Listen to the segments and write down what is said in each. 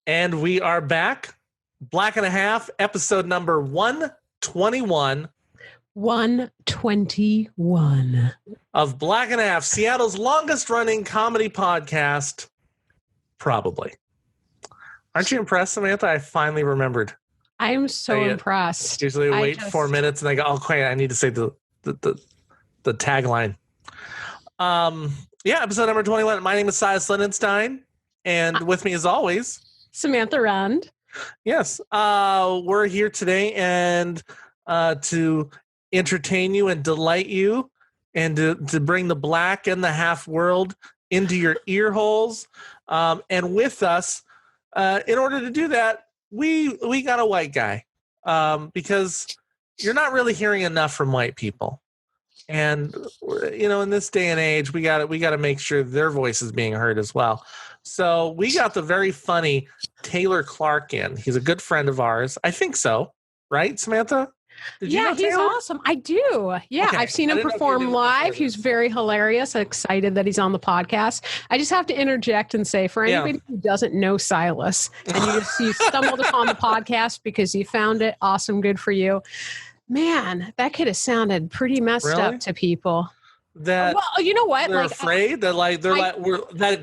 And we are back. Black and a Half, episode number 121. 121 of Black and a Half, Seattle's longest running comedy podcast. Probably. Aren't you impressed, Samantha? I finally remembered. I am so impressed. Usually I wait 4 minutes and I go, oh, wait, I need to say the tagline. Episode number 21. My name is Silas Lindenstein, and with me as always, Samantha Rand. Yes. We're here today and to entertain you and delight you and to bring the black and the half world into your ear holes. And with us, in order to do that, we got a white guy because you're not really hearing enough from white people. And, in this day and age, we got to make sure their voice is being heard as well. So we got the very funny Taylor Clark in. He's a good friend of ours. I think so. Right, Samantha? Did you know he's awesome. I do. Yeah, okay. I've seen him perform live. He's very hilarious. I'm excited that he's on the podcast. I just have to interject and say, for anybody who doesn't know Silas, and you stumbled upon the podcast because you found it awesome, good for you. Man, that could have sounded pretty messed up to people. That well, you know what? They're afraid. Do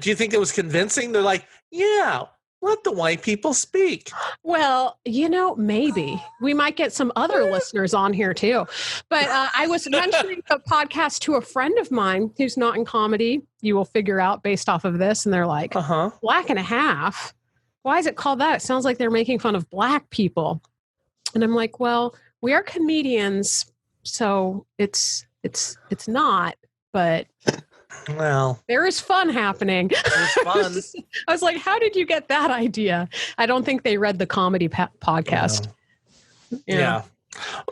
you think it was convincing? They're like, yeah, let the white people speak. Well, maybe we might get some other listeners on here too. But I was mentioning a podcast to a friend of mine who's not in comedy. You will figure out based off of this, and they're like, Black and a Half. Why is it called that? It sounds like they're making fun of black people. And I'm like, well, we are comedians, so it's not, but well, there is fun happening. There's fun. I was like, how did you get that idea? I don't think they read the comedy podcast. Yeah.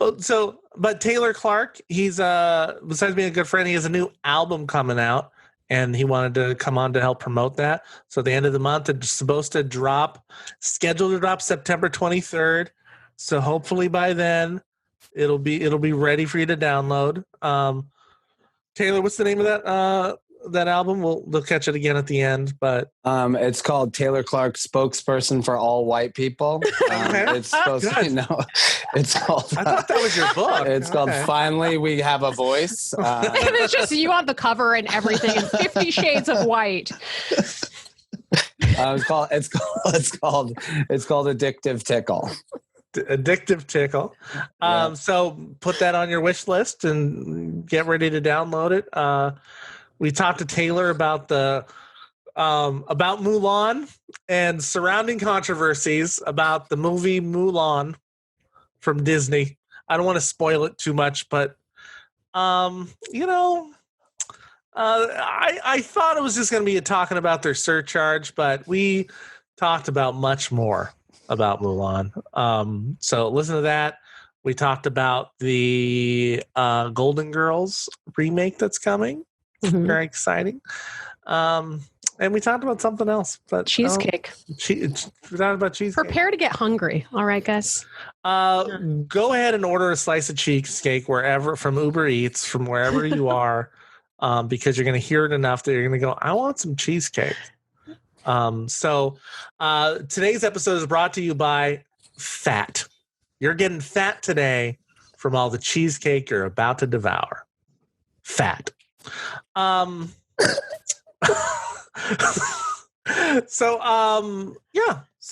Well, but Taylor Clark, he's besides being a good friend, he has a new album coming out, and he wanted to come on to help promote that. So at the end of the month, it's scheduled to drop September 23rd. So hopefully by then it'll be ready for you to download. Taylor, what's the name of that album? We'll catch it again at the end, but it's called Taylor Clark, Spokesperson for All White People. It's supposed to be it's called. I thought that was your book. It's called Finally We Have a Voice. It's just you on the cover and everything in 50 Shades of White. It's called Addictive Tickle. Addictive Tickle. So put that on your wish list and get ready to download it. We talked to Taylor about about Mulan and surrounding controversies about the movie Mulan from Disney. I don't want to spoil it too much, but I thought it was just going to be talking about their surcharge, but we talked about much more about Mulan. So listen to that. We talked about the Golden Girls remake that's coming. Mm-hmm. Very exciting. And we talked about something else. But cheesecake. We talked about cheesecake. Prepare to get hungry. All right, guys. Go ahead and order a slice of cheesecake from Uber Eats, from wherever you are, because you're going to hear it enough that you're going to go, I want some cheesecake. So today's episode is brought to you by Fat. You're getting fat today from all the cheesecake you're about to devour. Fat. So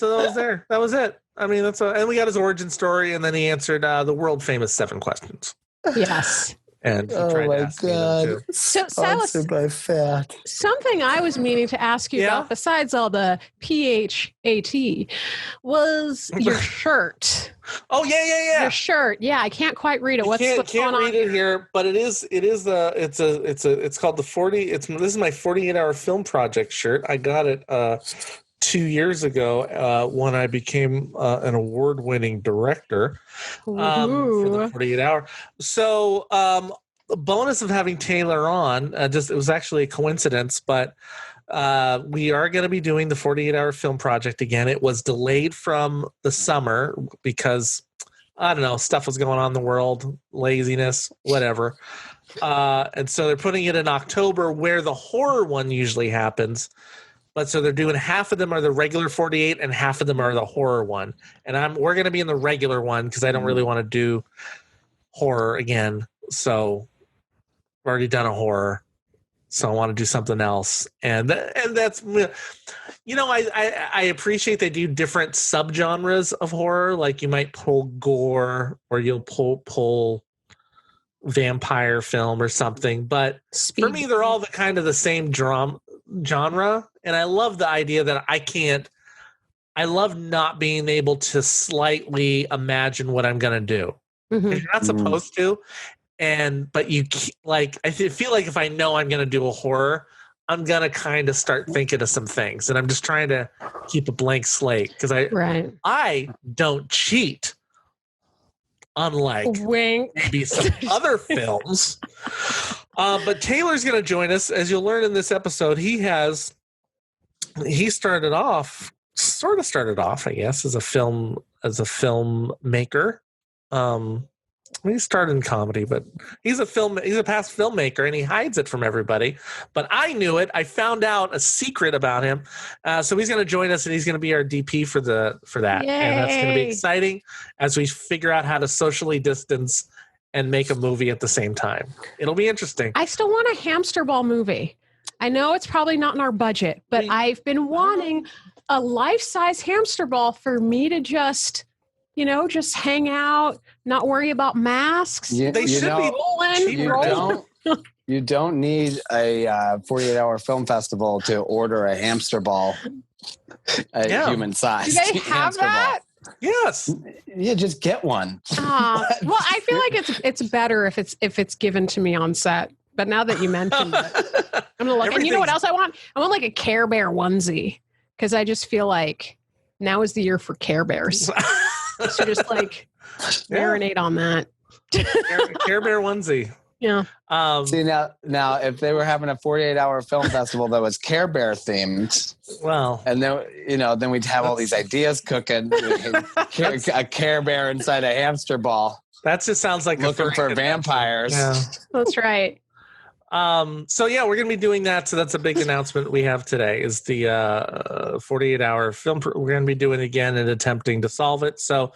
that was there. That was it. I mean, and we got his origin story, and then he answered the world famous 7 questions. Yes. And he tried to ask me them too. So, Silas, by Fat. Something I was meaning to ask you about, besides all the PHAT, was your shirt. Oh yeah. Your shirt. Yeah, I can't quite read it. What's can't on read it here, but it's called the 40. This is my 48-hour film project shirt. I got it 2 years ago when I became an award-winning director for the 48-hour. So the bonus of having Taylor on, it was actually a coincidence, but we are going to be doing the 48-hour film project again. It was delayed from the summer because, I don't know, stuff was going on in the world, laziness, whatever. And so they're putting it in October where the horror one usually happens. But so they're doing half of them are the regular 48 and half of them are the horror one. And we're going to be in the regular one because I don't really want to do horror again. So I've already done a horror. So I want to do something else. And that's, I appreciate they do different subgenres of horror. Like you might pull gore or you'll pull vampire film or something. But for me, they're all the same genre. And I love the idea that I love not being able to slightly imagine what I'm going to do. Mm-hmm. You're not supposed to. But you I feel like if I know I'm going to do a horror, I'm going to kind of start thinking of some things. And I'm just trying to keep a blank slate because I don't cheat. Unlike maybe some other films. But Taylor's going to join us. As you'll learn in this episode, he started off, I guess, as a filmmaker. He started in comedy, but he's a past filmmaker and he hides it from everybody. But I knew it. I found out a secret about him. So he's going to join us and he's going to be our DP for that. Yay. And that's going to be exciting as we figure out how to socially distance and make a movie at the same time. It'll be interesting. I still want a hamster ball movie. I know it's probably not in our budget, but I've been wanting a life-size hamster ball for me to just hang out, not worry about masks. They should be rolling. You don't need a 48-hour film festival to order a hamster ball, human size. Do they have that? Ball. Yes. Yeah, just get one. Well, I feel like it's better if it's given to me on set. But now that you mentioned it, I'm gonna look. And you know what else I want? I want like a Care Bear onesie because I just feel like now is the year for Care Bears. So just marinate on that. Care Bear onesie. Yeah. See now, if they were having a 48-hour film festival that was Care Bear themed, and then we'd have all these ideas cooking. A Care Bear inside a hamster ball. That just sounds like looking for vampires. Yeah. That's right. So yeah, we're going to be doing that. So that's a big announcement we have today is the 48-hour film. We're going to be doing it again and attempting to solve it. So,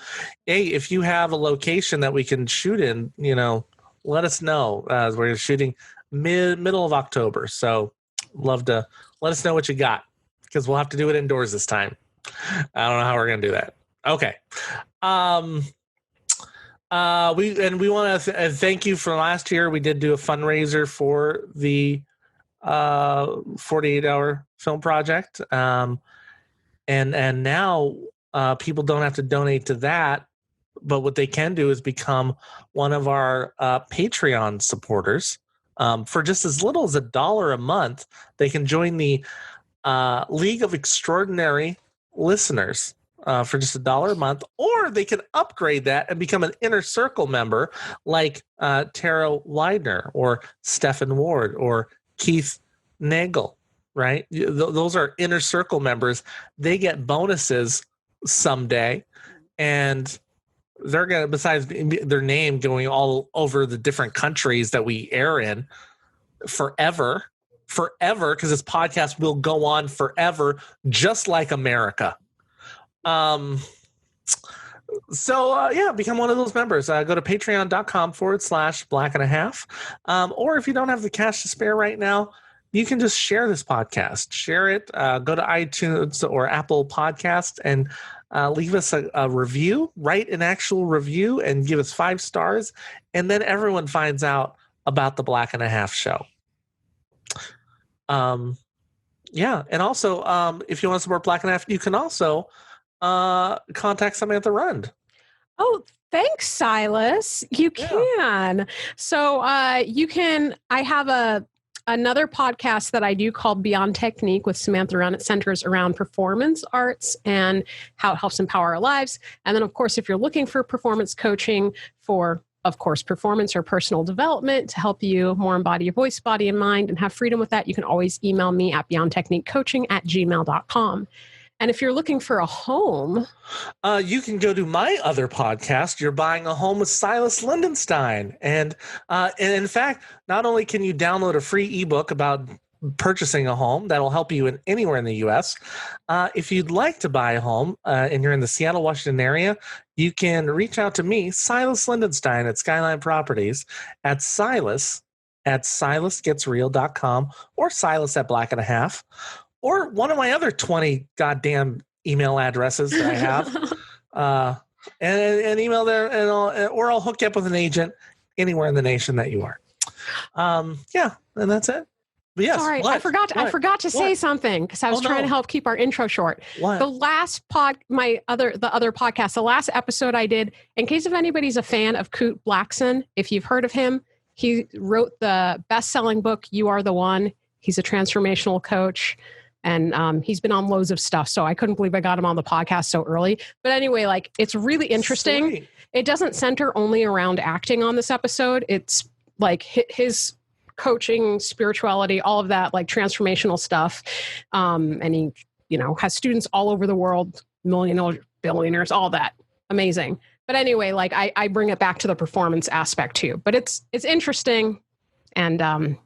hey, if you have a location that we can shoot in, let us know. We're shooting middle of October. So love to let us know what you got because we'll have to do it indoors this time. I don't know how we're going to do that. Okay. We want to thank you for last year. We did do a fundraiser for the 48-hour film project. And now people don't have to donate to that, but what they can do is become one of our Patreon supporters. For just as little as $1 a month, they can join the League of Extraordinary Listeners. For just $1 a month, or they can upgrade that and become an inner circle member like Tara Widener or Stephen Ward or Keith Nagel, right? Those are inner circle members. They get bonuses someday, and they're going to, besides their name going all over the different countries that we air in forever, because this podcast will go on forever, just like America. Become one of those members. Go to patreon.com/black&a-half. Or if you don't have the cash to spare right now, you can just share this podcast. Share it. Go to iTunes or Apple Podcast and leave us a review. Write an actual review and give us 5 stars. And then everyone finds out about the Black and a Half show. And also, if you want to support Black and a Half, you can also contact Samantha Rund. Oh, thanks, Silas. You can. Yeah. So you can. I have another podcast that I do called Beyond Technique with Samantha Rund. It centers around performance arts and how it helps empower our lives. And then, of course, if you're looking for performance coaching for, of course, performance or personal development to help you more embody your voice, body, and mind and have freedom with that, you can always email me at beyondtechniquecoaching@gmail.com. And if you're looking for a home, you can go to my other podcast, You're Buying a Home with Silas Lindenstein. And in fact, not only can you download a free ebook about purchasing a home. That'll help you in anywhere in the U.S. If you'd like to buy a home and you're in the Seattle, Washington area, you can reach out to me, Silas Lindenstein at Skyline Properties, at silasgetsreal.com or Silas at Black and a Half, or one of my other 20 goddamn email addresses that I have. And email there, or I'll hook you up with an agent anywhere in the nation that you are. Yeah, and that's it. But yes, sorry, I forgot to say something because I was trying to help keep our intro short. What? The last the other podcast, the last episode I did, in case if anybody's a fan of Kurt Blackson, if you've heard of him, he wrote the best-selling book, You Are the One. He's a transformational coach. And he's been on loads of stuff. So I couldn't believe I got him on the podcast so early. But anyway, like, it's really interesting. Sweet. It doesn't center only around acting on this episode. It's like his coaching, spirituality, all of that, like transformational stuff. And he, has students all over the world, millionaires, billionaires, all that. Amazing. But anyway, like I bring it back to the performance aspect too. But it's interesting. And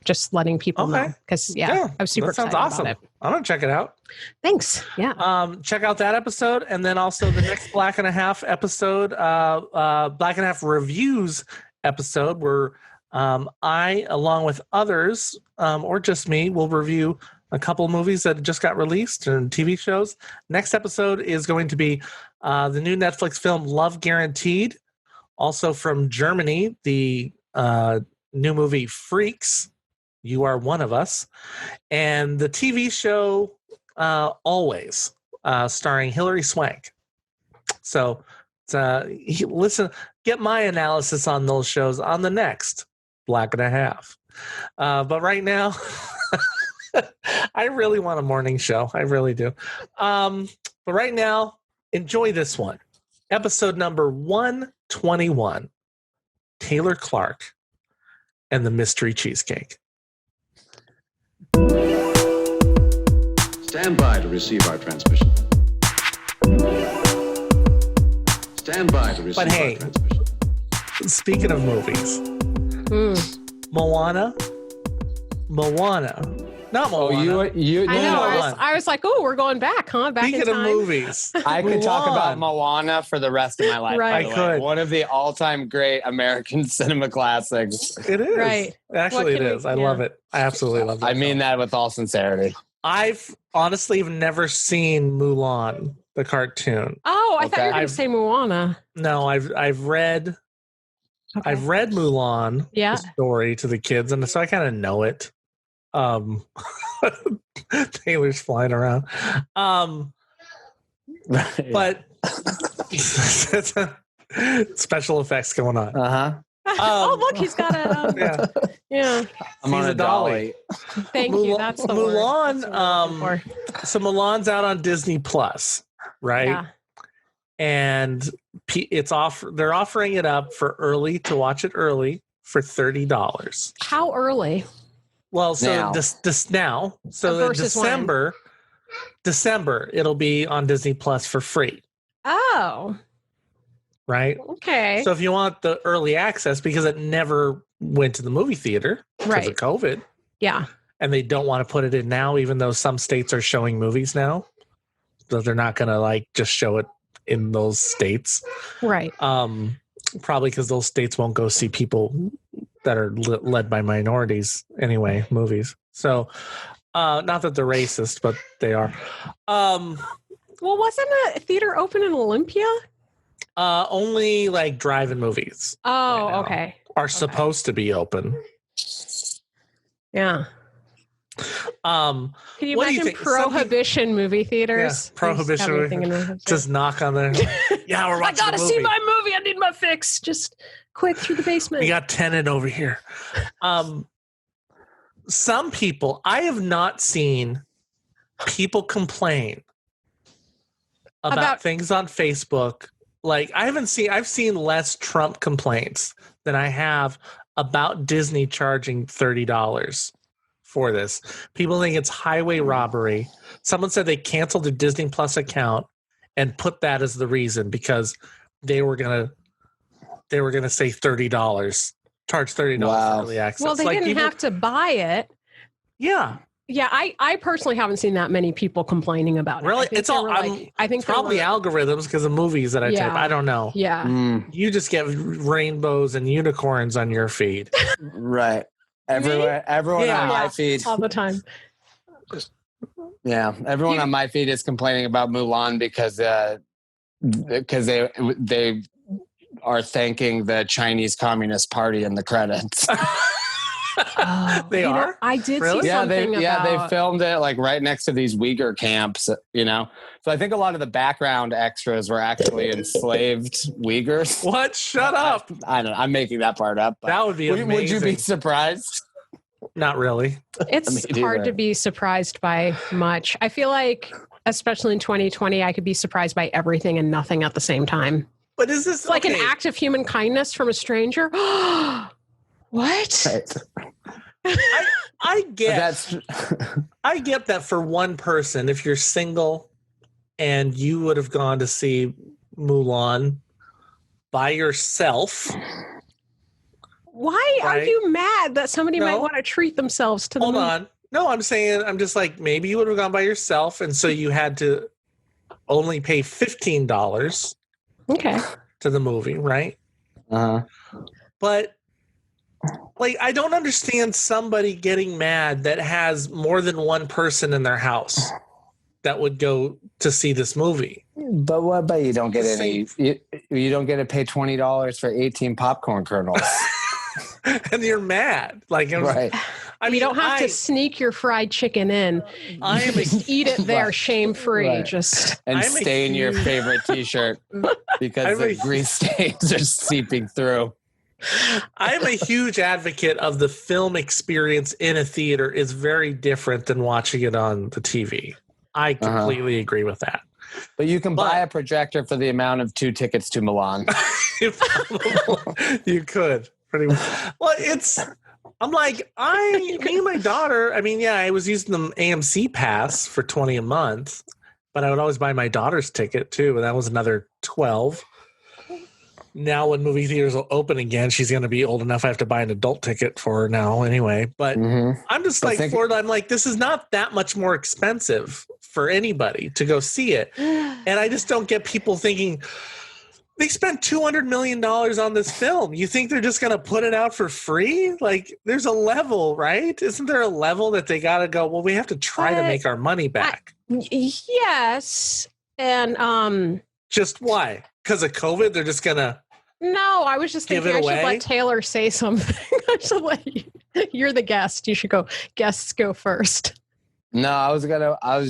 just letting people know, because I was super excited awesome. about it. I'm gonna check it out. Thanks. Yeah. Check out that episode, and then also the next Black and a Half episode, Black and a Half reviews episode, where I, along with others, or just me, will review a couple movies that just got released and TV shows. Next episode is going to be the new Netflix film Love Guaranteed, also from Germany, the new movie Freaks. You Are One of Us, and the TV show Always, starring Hilary Swank. So listen, get my analysis on those shows on the next Black and a Half. But right now, I really want a morning show. I really do. But right now, enjoy this one. Episode number 121, Taylor Clark and the Mystery Cheesecake. Stand by to receive our transmission. Stand by to receive But hey, our transmission. Speaking of movies, Moana, not Moana. I was like, oh, we're going back, huh? Back Speaking in of time. movies, I could talk about Moana for the rest of my life. Right. by the I could. way. One of the all-time great American cinema classics. it is. Right. Actually, it What can is. we- I love it. I absolutely love it. I mean that with all sincerity. I've honestly never seen Mulan, the cartoon. Oh, I thought you were Okay. going to say Moana. No, I've read Okay. I've read Mulan, Yeah. the story to the kids, and so I kind of know it. Taylor's flying around. But special effects going on. Uh-huh. Oh, look, he's got a. Yeah. I'm He's on a a dolly. dolly. Thank you. That's the Mulan. word. That's what I'm looking for. So Mulan's out on Disney Plus, right? Yeah. And it's they're offering it up for early to watch it early for $30. How early? Well, so Now. this now, so in Versus December it'll be on Disney Plus for free, Oh, right? okay. So if you want the early access, because it never went to the movie theater because Right. of COVID, Yeah. and they don't want to put it in now, even though some states are showing movies now, so they're not going to like just show it in those states. Right. Probably because those states won't go see people that are led by minorities anyway, movies. So not that they're racist, but they are. Well, wasn't a theater open in Olympia? Only like drive-in movies Oh, now okay. are supposed to be open. Yeah. Um, Can you What do you imagine think? Some prohibition movie theaters? Yeah, prohibition Just everything in just knock on there. Yeah, we're I watching gotta the see movie. my movie. I need my fix. Just quick through the basement. We got Tenet over here. Some people, I have not seen people complain about things on Facebook. Like I've seen less Trump complaints than I have about Disney charging $30 for this. People think it's highway robbery. Someone said they canceled their Disney Plus account and put that as the reason because they were gonna say $30, charge $30 Wow. for early access. well, they Like, didn't people- have to buy it. Yeah. Yeah, I personally haven't seen that many people complaining about it. Really? It's all. I think probably algorithms because of movies that I type. I don't know. Yeah. You just get rainbows and unicorns on your feed. Right. Everyone on my feed all the time. Yeah, everyone on my feed is complaining about Mulan because they are thanking the Chinese Communist Party in the credits. They are? I did see something they filmed it like right next to these Uyghur camps, you know. So I think a lot of the background extras were actually enslaved Uyghurs. What? Shut up. I don't know. I'm making that part up. That would be amazing. Would you be surprised? Not really. It's hard to be surprised by much. I feel like, especially in 2020, I could be surprised by everything and nothing at the same time. But is this like an act of human kindness from a stranger? What? I get I get that for one person, if you're single and you would have gone to see Mulan by yourself. Why are you mad that somebody might want to treat themselves to the movie? Hold on. No, I'm saying, I'm just like, maybe you would have gone by yourself, and so you had to only pay $15 to the movie, right? But like, I don't understand somebody getting mad that has more than one person in their house that would go to see this movie. But what about you don't get any, you don't get to pay $20 for 18 popcorn kernels. And you're mad. Like, right. I mean, you don't have to sneak your fried chicken in. Just eat it there, shame-free. Right. And stain your favorite T-shirt because the grease stains are seeping through. I'm a huge advocate of the film experience in a theater is very different than watching it on the TV. I completely agree with that. But you can buy a projector for the amount of 2 tickets to Milan. You could. Pretty much. Well, I'm like, me and my daughter, I mean, yeah, I was using the AMC pass for $20 a month, but I would always buy my daughter's ticket too, and that was another $12. Now when movie theaters will open again, she's going to be old enough I have to buy an adult ticket for her now anyway. But I'm just like, Florida, I'm like, this is not that much more expensive for anybody to go see it. And I just don't get people thinking, they spent $200 million on this film. You think they're just going to put it out for free? Like, there's a level, right? Isn't there a level that they got to go, well, we have to try to make our money back? Yes. And just why? Because of COVID, they're just going to No, I was just thinking I should let Taylor say something. I should let you. You're the guest. You should go. Guests go first. No, I was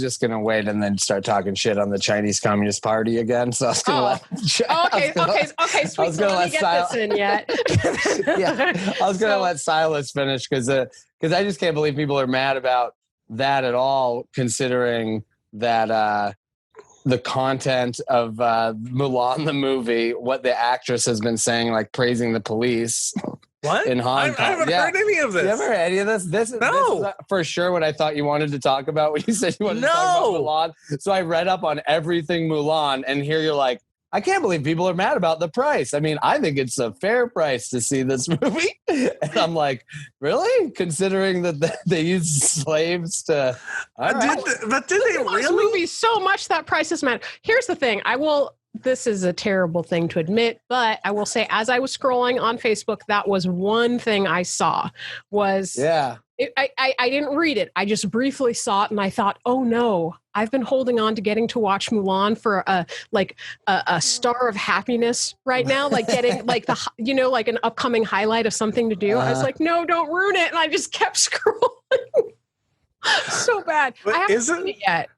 just gonna wait and then start talking shit on the Chinese Communist Party again. So I was gonna okay. Sweet. So let me get this in yet. I was gonna let Silas finish because I just can't believe people are mad about that at all, considering that the content of Mulan the movie, what the actress has been saying, like praising the police. What? In Hong Kong. I haven't heard any of this. You ever heard any of this? This is for sure what I thought you wanted to talk about when you said you wanted to talk about Mulan. So I read up on everything Mulan, and here you're like, I can't believe people are mad about the price. I mean, I think it's a fair price to see this movie. And I'm like, really? Considering that they use slaves to... But did they really? Movies so much that prices matter. Here's the thing. This is a terrible thing to admit, but I will say, as I was scrolling on Facebook, that was one thing I saw was, I didn't read it. I just briefly saw it and I thought, oh no, I've been holding on to getting to watch Mulan for a star of happiness right now, like getting like like an upcoming highlight of something to do. I was like, no, don't ruin it. And I just kept scrolling. So bad. But I haven't seen it yet.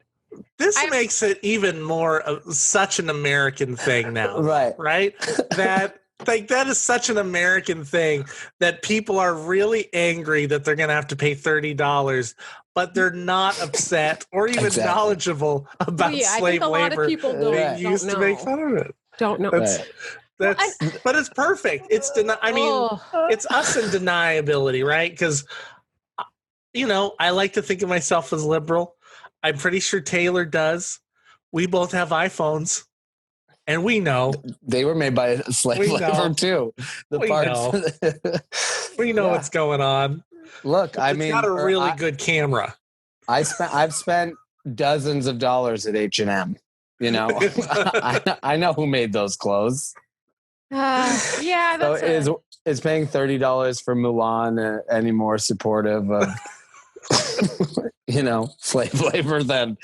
This makes it even more of such an American thing now. Right? That that is such an American thing that people are really angry that they're going to have to pay $30, but they're not upset or even knowledgeable about slave labor being used to make fun of it. Don't know. But it's perfect. It's it's us in deniability, right? Because I like to think of myself as liberal. I'm pretty sure Taylor does. We both have iPhones, and we know they were made by slave labor too. We know what's going on. Look, I It's mean, got a really good camera. I've spent dozens of dollars at H&M. You know, I know who made those clothes. Yeah, that's so is paying $30 for Mulan any more supportive of slave labor than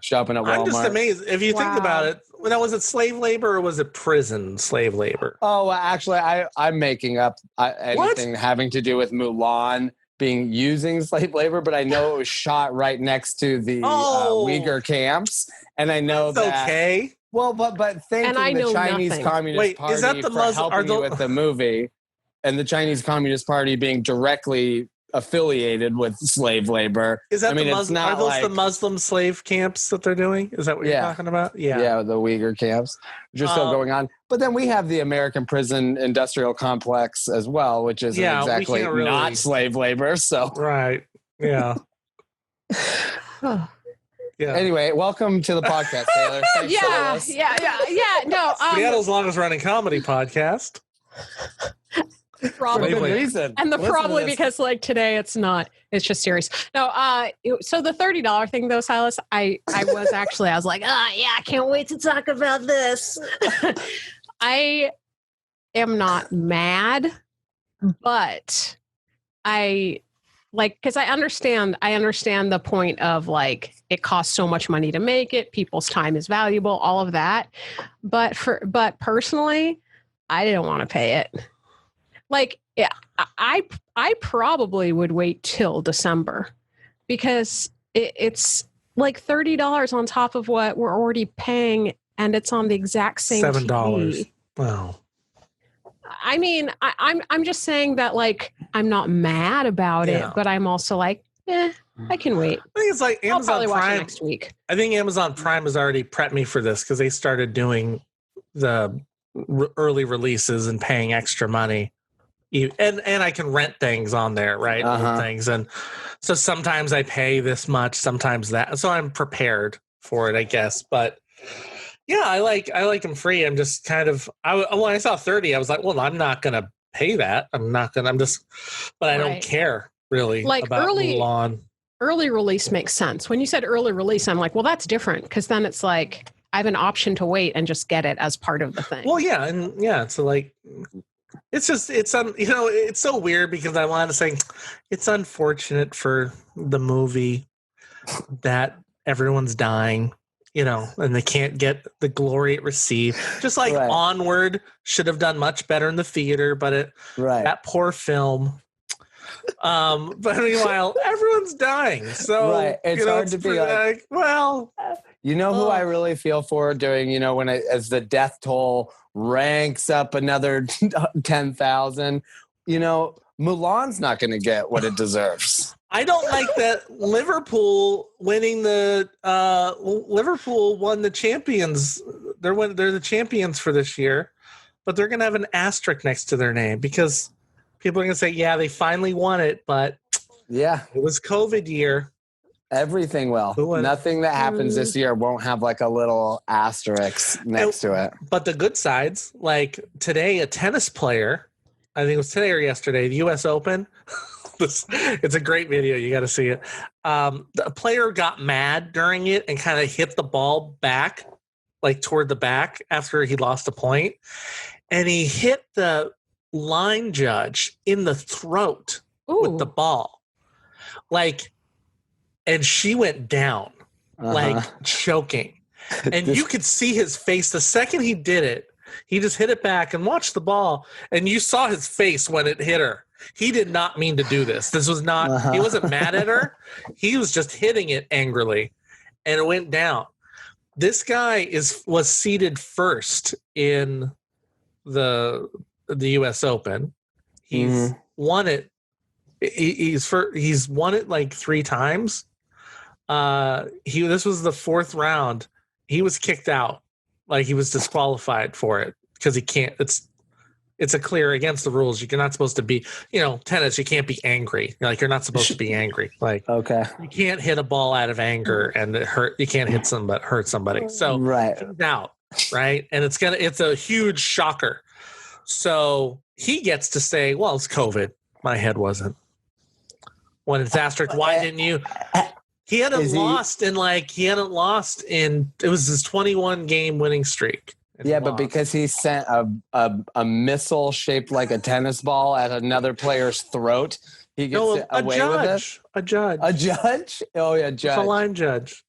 shopping at Walmart? I'm just amazed. If you think about it, was it slave labor or was it prison slave labor? Oh, actually, I'm making up anything having to do with Mulan using slave labor, but I know it was shot right next to the Uyghur camps, and I know that's okay. Well, but thanking the Chinese Communist Party is that the for helping you with the movie, and the Chinese Communist Party being directly affiliated with slave labor. Is that are those the Muslim slave camps that they're doing? Is that what you're talking about? Yeah, the Uyghur camps, which are still going on. But then we have the American prison industrial complex as well, which is exactly not slave labor. So right, yeah. Yeah. Anyway, welcome to the podcast, Taylor. Thanks yeah. No, Seattle's longest running comedy podcast. Probably probably because like today it's just serious. No, so the $30 thing though, Silas, I was like, I can't wait to talk about this. I am not mad, but because I understand the point of like it costs so much money to make it, people's time is valuable, all of that. But personally, I didn't want to pay it. Like, yeah, I probably would wait till December because it's like $30 on top of what we're already paying, and it's on the exact same $7. TV. Wow. I mean, I'm just saying that like I'm not mad about it, but I'm also like, I can wait. I think it's like Amazon I'll probably Prime watch it next week. I think Amazon Prime has already prepped me for this because they started doing the early releases and paying extra money. And I can rent things on there, right? Old things. And so sometimes I pay this much, sometimes that. So I'm prepared for it, I guess. But yeah, I like them free. I'm just kind of when I saw 30, I was like, well, I'm not going to pay that. But I don't care really like about Mulan. Early release makes sense. When you said early release, I'm like, well, that's different because then it's like I have an option to wait and just get it as part of the thing. Well, yeah, and yeah, so like. It's so weird because I want to say it's unfortunate for the movie that everyone's dying, and they can't get the glory it received. Just like Onward should have done much better in the theater, but that poor film. But meanwhile, everyone's dying. So it's hard to be like, well, who I really feel for doing, as the death toll ranks up another 10,000, Mulan's not going to get what it deserves. I don't like that Liverpool winning Liverpool won the champions. They're the champions for this year, but they're going to have an asterisk next to their name because people are going to say, yeah, they finally won it, but it was COVID year. Everything will. Nothing that happens this year won't have like a little asterisk next to it. But the good sides, like today, a tennis player, I think it was today or yesterday, the U.S. Open. It's a great video. You got to see it. The player got mad during it and kind of hit the ball back, like toward the back after he lost a point. And he hit the line judge in the throat with the ball. And she went down, like choking. And you could see his face. The second he did it, he just hit it back and watched the ball. And you saw his face when it hit her. He did not mean to do this. This was not, he wasn't mad at her. He was just hitting it angrily. And it went down. This guy was seated first in the U.S. Open. He's won it. He's won it like 3 times. This was the 4th round. He was kicked out, like he was disqualified for it because he can't. It's a clear against the rules. You're not supposed to be, tennis. You can't be angry. You're not supposed to be angry. Like you can't hit a ball out of anger and it hurt. You can't hurt somebody. So he's out, right? And it's a huge shocker. So he gets to say, well, it's COVID. My head wasn't. when it's asterisk. Why didn't you? He hadn't lost in it was his 21 game winning streak. Yeah, but because he sent a missile shaped like a tennis ball at another player's throat, he gets away with it. A judge. A judge? Oh yeah, judge. It's a line judge.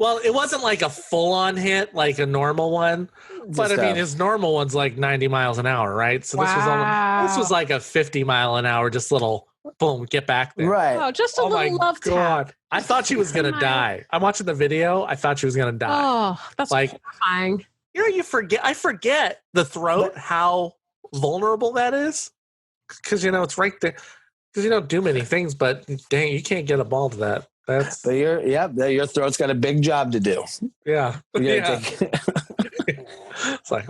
Well, it wasn't like a full-on hit like a normal one, but I mean, his normal one's like 90 miles an hour, right? So this was like a 50 mile an hour, just little boom, get back there. Right. Oh, just a little love tap. I thought she was gonna die. I'm watching the video. I thought she was gonna die. Oh, that's like horrifying. You forget. I forget the throat, how vulnerable that is, because it's right there. Because you don't do many things, but dang, you can't get a ball to that. But your throat's got a big job to do. Yeah. It's like,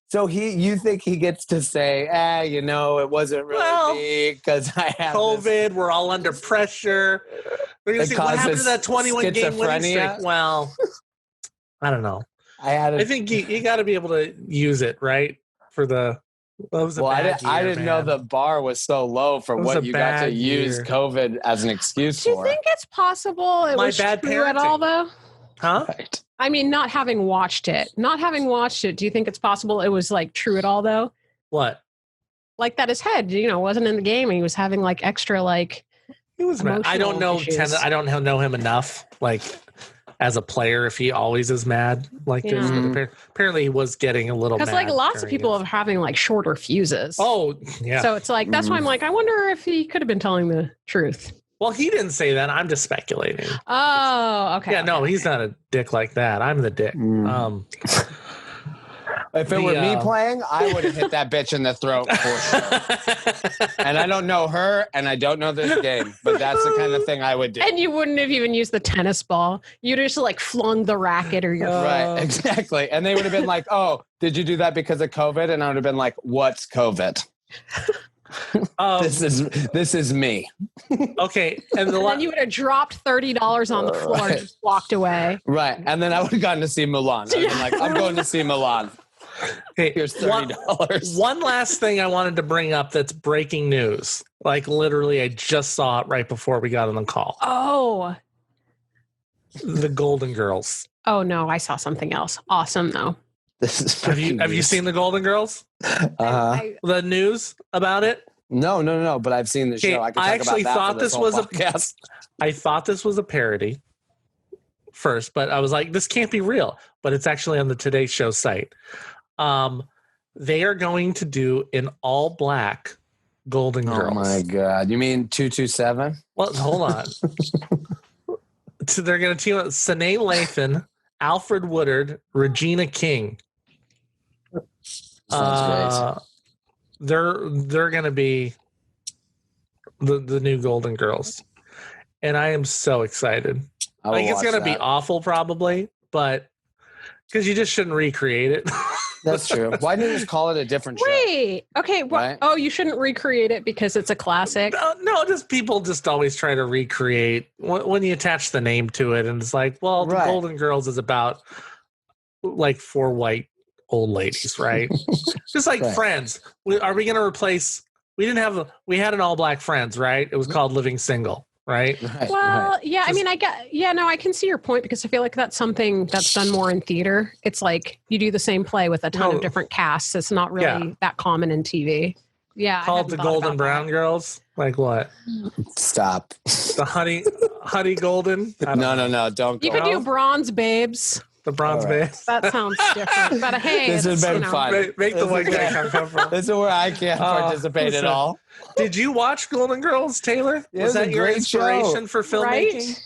so you think he gets to say, it wasn't really me because I have COVID. We're all under pressure. We're gonna see what happened to that 21 game winning streak. Well, I don't know. I think you got to be able to use it right for the. I didn't know the bar was so low for what you got to use COVID as an excuse for. Do you think it's possible it was bad true parenting. at all, though? Huh? Right. I mean, not having watched it, do you think it's possible it was like true at all, though? What? Like that his head, wasn't in the game and he was having like extra like. He was mad. I don't know. I don't know him enough. Like. As a player, if he always is mad like this, but apparently he was getting a little mad. Because like lots of people are having like shorter fuses. Oh, yeah. So it's like, that's why I'm like, I wonder if he could have been telling the truth. Well, he didn't say that. I'm just speculating. Oh, okay. Yeah, no, he's not a dick like that. I'm the dick. If it were me playing, I would have hit that bitch in the throat for sure. And I don't know her, and I don't know this game, but that's the kind of thing I would do. And you wouldn't have even used the tennis ball. You'd just like flung the racket or your right, exactly. And they would have been like, "Oh, did you do that because of COVID?" And I would have been like, "What's COVID?" This is me. Okay, and then you would have dropped $30 on the floor and just walked away. Right, and then I would have gotten to see Mulan. I'd been like, "I'm going to see Mulan." Okay, here's $30. One last thing I wanted to bring up that's breaking news. Like literally, I just saw it right before we got on the call. Oh, the Golden Girls. Oh no, I saw something else. Awesome though. This is have you seen the Golden Girls? The news about it? No. But I've seen the show. I actually thought this was podcast. I thought this was a parody first, but I was like, this can't be real. But it's actually on the Today Show site. They are going to do an all black Golden Girls. Oh my God! You mean 227? Well, hold on. So they're going to team up Sine Lathan, Alfred Woodard, Regina King. Sounds great. They're going to be the new Golden Girls, and I am so excited. I think it's going to be awful, probably, but because you just shouldn't recreate it. That's true. Why didn't you just call it a different show? Wait. Okay. Right? Oh, you shouldn't recreate it because it's a classic? No, just people just always try to recreate when you attach the name to it. And it's like, well, the Golden Girls is about like 4 white old ladies, right? Just like Friends. Are we going to replace... We had an all-black Friends, right? It was called Living Single. Right. Well, yeah. I mean, I can see your point because I feel like that's something that's done more in theater. It's like you do the same play with a ton of different casts. It's not really that common in TV. Yeah. Called the Golden Brown Girls. Like what? Stop. The honey golden. No. Don't. You could do Bronze Babes. The Bronze Babes. That sounds different. But hey, this has been fun. Make the white guy come from. This is where I can't participate at all. Did you watch Golden Girls, Taylor? Was that your inspiration for filmmaking?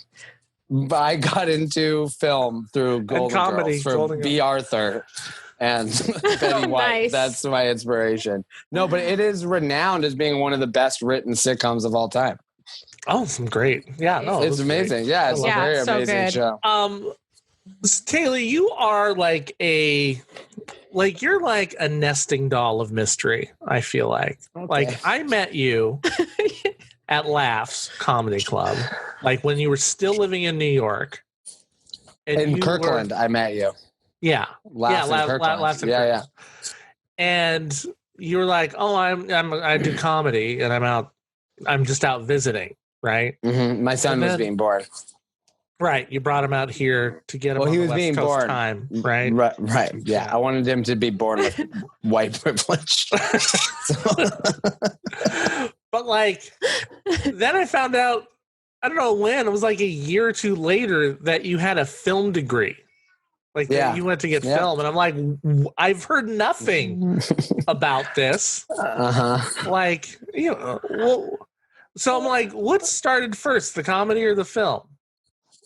Right? I got into film through Golden Girls for B. Arthur and Betty White. Nice. That's my inspiration. No, but it is renowned as being one of the best written sitcoms of all time. Oh, some great. Yeah, no, it's amazing. Great. Yeah, it's a very amazing show. Taylor, you are you're like a nesting doll of mystery, I feel like. Okay. Like I met you at Laughs Comedy Club, like when you were still living in New York. In Kirkland, I met you. Yeah. Laughs in Kirkland. Yeah. And you were like, "Oh, I do comedy and I'm just out visiting." right? Mm-hmm. My son was being born. Right. You brought him out here to get him on he the was West being Coast born. time, right? Right. Yeah. I wanted him to be born with white privilege. But like, then I found out, I don't know when, it was like a year or two later that you had a film degree. Like that you went to get film. And I'm like, I've heard nothing about this. Like, you know, so I'm like, what started first, the comedy or the film?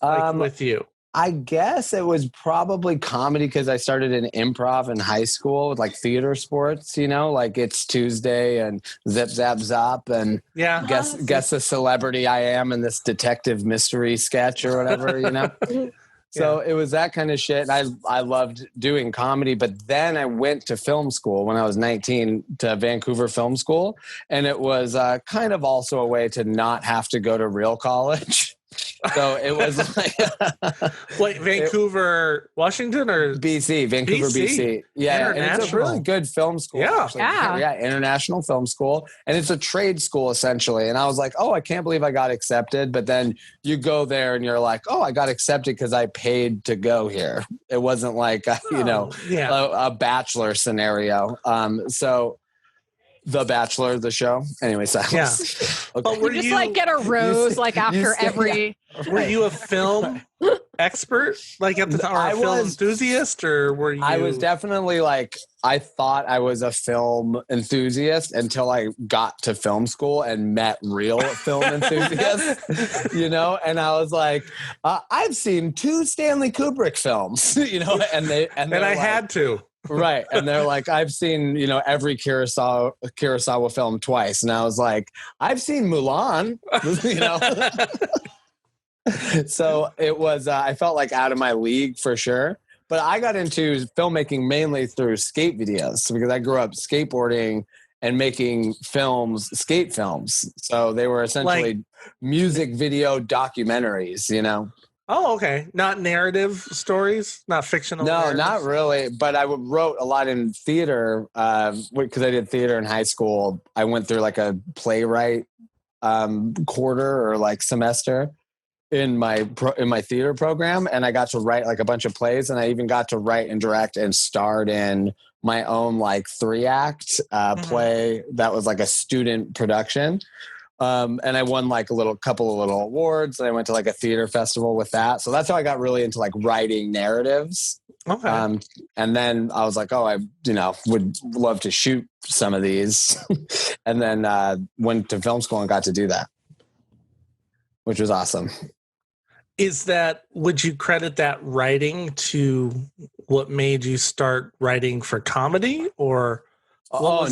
Like with you? I guess it was probably comedy because I started in improv in high school with like theater sports, you know, like It's Tuesday and Zip Zap Zop and guess the celebrity I am in this detective mystery sketch or whatever, you know. So it was that kind of shit. And I loved doing comedy, but then I went to film school when I was 19 to Vancouver Film School. And it was kind of also a way to not have to go to real college. So it was like wait, Vancouver, Washington or BC, Vancouver, BC. Yeah, and it's a really good film school. Yeah, international film school, and it's a trade school essentially. And I was like, oh, I can't believe I got accepted. But then you go there and you're like, oh, I got accepted because I paid to go here. It wasn't like a bachelor scenario. So. The Bachelor, the show. Anyway, Silas. Yeah. Okay. But were you like get a rose like after every? Were you a film expert, like at the time, or a film enthusiast, or were you? I was definitely like, I thought I was a film enthusiast until I got to film school and met real film enthusiasts, you know. And I was like, I've seen 2 Stanley Kubrick films, you know, and I had to. Right. And they're like, I've seen, you know, every Kurosawa film twice. And I was like, I've seen Mulan, you know. So it was, I felt like out of my league for sure. But I got into filmmaking mainly through skate videos because I grew up skateboarding and making skate films. So they were essentially music video documentaries, you know. Oh, okay. Not narrative stories, not fictional. No, narratives? not really. But I wrote a lot in theater because I did theater in high school. I went through like a playwright quarter or like semester in my theater program, and I got to write like a bunch of plays, and I even got to write and direct and starred in my own like 3-act play that was like a student production. And I won like a couple of little awards. And I went to like a theater festival with that. So that's how I got really into like writing narratives. Okay. And then I was like, oh, I, would love to shoot some of these. And then went to film school and got to do that, which was awesome. Would you credit that writing to what made you start writing for comedy, or? Well,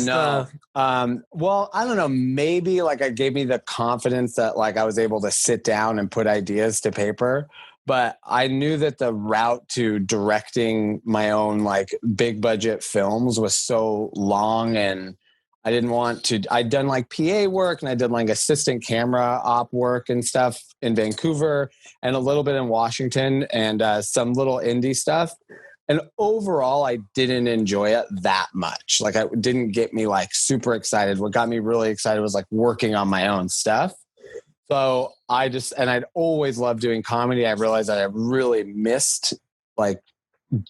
I don't know. Maybe like it gave me the confidence that like I was able to sit down and put ideas to paper. But I knew that the route to directing my own like big budget films was so long, and I didn't want to. I'd done like PA work and I did like assistant camera op work and stuff in Vancouver and a little bit in Washington and some little indie stuff. And overall, I didn't enjoy it that much. Like, it didn't get me like super excited. What got me really excited was like working on my own stuff. So I'd always loved doing comedy. I realized that I really missed like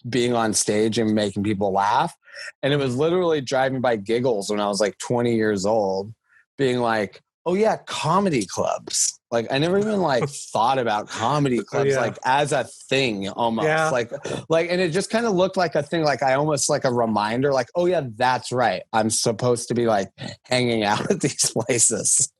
being on stage and making people laugh. And it was literally driving by giggles when I was like 20 years old, being like, oh yeah, comedy clubs. Like I never even like thought about comedy clubs like as a thing almost. Yeah. Like and it just kind of looked like a thing, like I almost like a reminder, like, oh yeah, that's right. I'm supposed to be like hanging out at these places.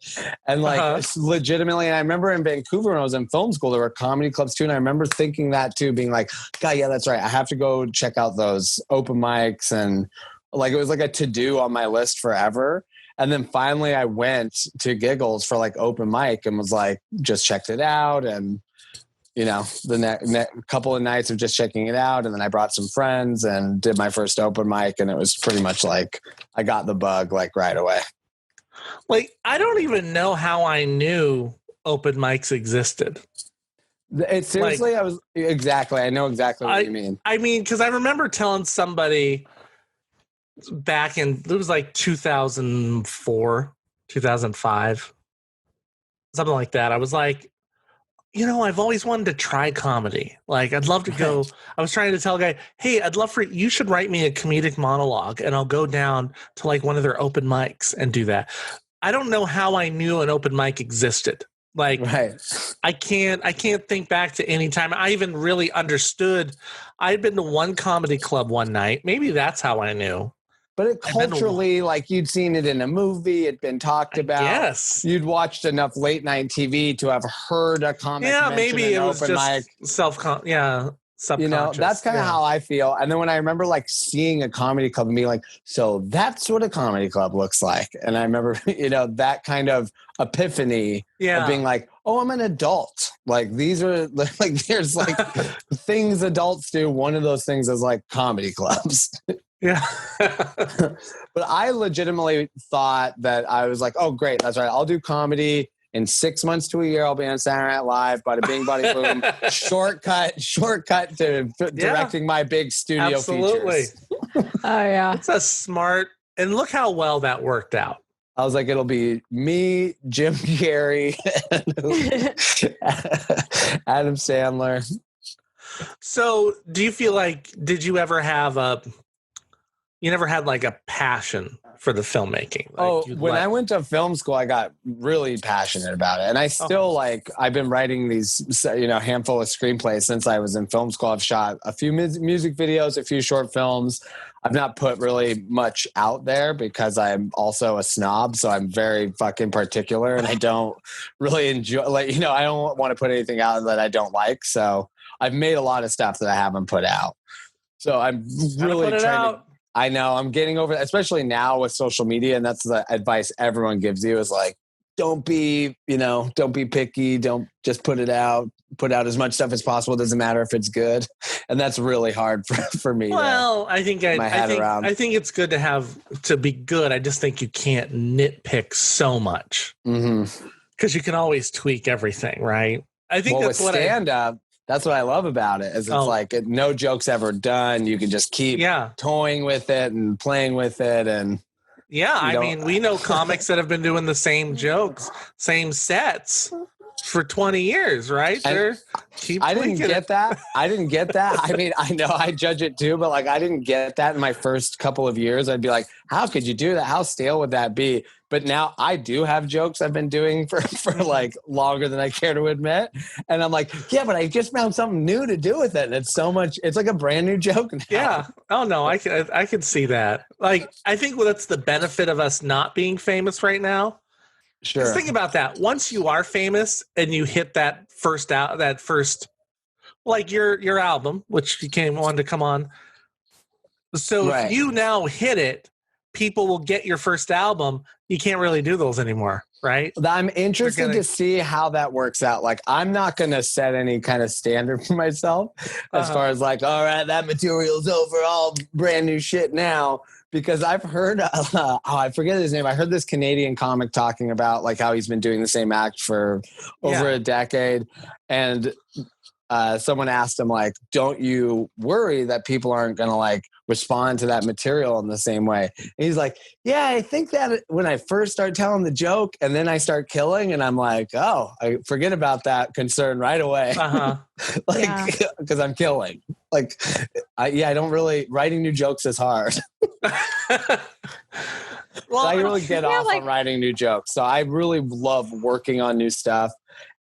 And like legitimately, and I remember in Vancouver when I was in film school, there were comedy clubs too. And I remember thinking that too, being like, God, yeah, that's right. I have to go check out those open mics. And like it was like a to-do on my list forever. And then finally I went to Giggles for like open mic and was like, just checked it out. And, the couple of nights of just checking it out. And then I brought some friends and did my first open mic. And it was pretty much like, I got the bug like right away. Like, I don't even know how I knew open mics existed. It seriously, I know exactly what you mean. I mean, because I remember telling somebody back in, it was like 2004, 2005. something like that. I was like, I've always wanted to try comedy. Like, I'd love to go. I was trying to tell a guy, hey, I'd love for you should write me a comedic monologue and I'll go down to like one of their open mics and do that. I don't know how I knew an open mic existed. Like, I can't think back to any time I even really understood. I'd been to one comedy club one night. Maybe that's how I knew. But it culturally, like you'd seen it in a movie, it'd been talked about. Yes. You'd watched enough late night TV to have heard a comic. Yeah, maybe it was just subconscious. That's kind of how I feel. And then when I remember like seeing a comedy club and being like, so that's what a comedy club looks like. And I remember, that kind of epiphany of being like, oh, I'm an adult. Like these are like, there's like things adults do. One of those things is like comedy clubs. Yeah. But I legitimately thought that I was like, oh, great. That's right. I'll do comedy. In 6 months to a year, I'll be on Saturday Night Live. Bada bing, bada boom. Shortcut to directing my big studio features. Oh, yeah. It's a smart, and look how well that worked out. I was like, it'll be me, Jim Carrey, Adam Sandler. So do you feel like, did you ever have you never had like a passion for the filmmaking? Like when I went to film school, I got really passionate about it. And I still I've been writing these, handful of screenplays since I was in film school. I've shot a few music videos, a few short films. I've not put really much out there because I'm also a snob. So I'm very fucking particular and I don't really enjoy, I don't want to put anything out that I don't like. So I've made a lot of stuff that I haven't put out. So I'm really trying to. I know I'm getting over that, especially now with social media. And that's the advice everyone gives you is like, don't be picky. Don't just put it out, put out as much stuff as possible. It doesn't matter if it's good. And that's really hard for me. Well, I think it's good to be good. I just think you can't nitpick so much because you can always tweak everything. Right. I think that's what stand-up. That's what I love about it is it's like no joke's ever done. You can just keep toying with it and playing with it. And we know comics that have been doing the same jokes, same sets for 20 years, right? I didn't get that. I mean, I know I judge it too, but like I didn't get that in my first couple of years. I'd be like, how could you do that? How stale would that be? But now I do have jokes I've been doing for like longer than I care to admit. And I'm like, yeah, but I just found something new to do with it. And it's like a brand new joke now. Yeah. Oh no, I could see that. Like, I think that's the benefit of us not being famous right now. Sure. Just think about that. Once you are famous and you hit that first like your album, which you wanted to come on. So if you now hit it, people will get your first album. You can't really do those anymore, right? I'm interested to see how that works out. Like, I'm not going to set any kind of standard for myself as far as like, all right, that material's over, all brand new shit now. Because I've heard, I forget his name. I heard this Canadian comic talking about like how he's been doing the same act for over a decade. And someone asked him like, don't you worry that people aren't going to like respond to that material in the same way? And he's like, yeah, I think that when I first start telling the joke and then I start killing and I'm like, oh, I forget about that concern right away. Because I'm killing. Like, I don't really, writing new jokes is hard. Well, I really get off on writing new jokes. So I really love working on new stuff.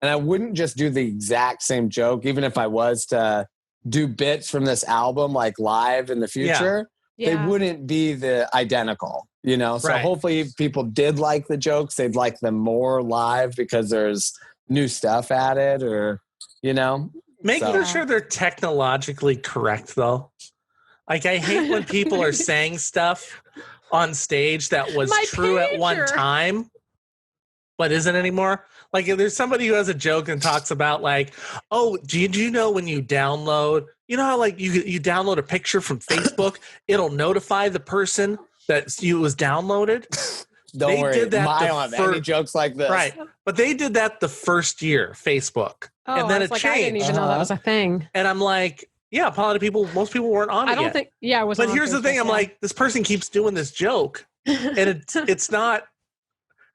And I wouldn't just do the exact same joke, even if I was to do bits from this album like live in the future. They wouldn't be the identical, So hopefully if people did like the jokes, they'd like them more live because there's new stuff added or, Making sure they're technologically correct, though. Like, I hate when people are saying stuff on stage that was true at one time, but isn't anymore. Like, if there's somebody who has a joke and talks about, like, oh, did you know when you download, how, like, you download a picture from Facebook, it'll notify the person that you was downloaded? Don't worry. Did that I don't have any jokes like this. Right. But they did that the first year, Facebook. Oh, and then it changed. I didn't even know that was a thing. And I'm like, yeah, a lot of people, most people weren't on it yet. I don't think, it wasn't. But here's the thing. I'm like, this person keeps doing this joke. And it's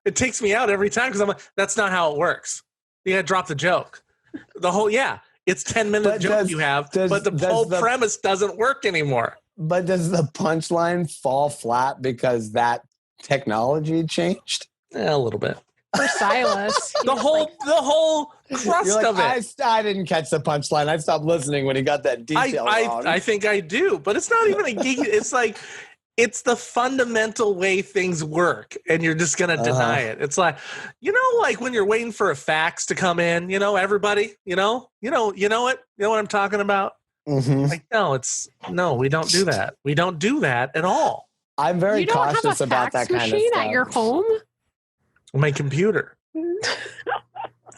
It takes me out every time because I'm like, that's not how it works. You got to drop the joke. The whole, it's 10-minute joke you have, but the whole premise doesn't work anymore. But does the punchline fall flat because that technology changed? Yeah, a little bit. For Silas. the whole crust of it. I didn't catch the punchline. I stopped listening when he got that detail wrong. I think I do, but it's not even a geek. It's like, it's the fundamental way things work, and you're just going to deny it. It's like, like when you're waiting for a fax to come in, everybody, you know what I'm talking about? Mm-hmm. Like, no, we don't do that. We don't do that at all. I'm very cautious about that kind of stuff. You don't have a fax machine at your home? My computer.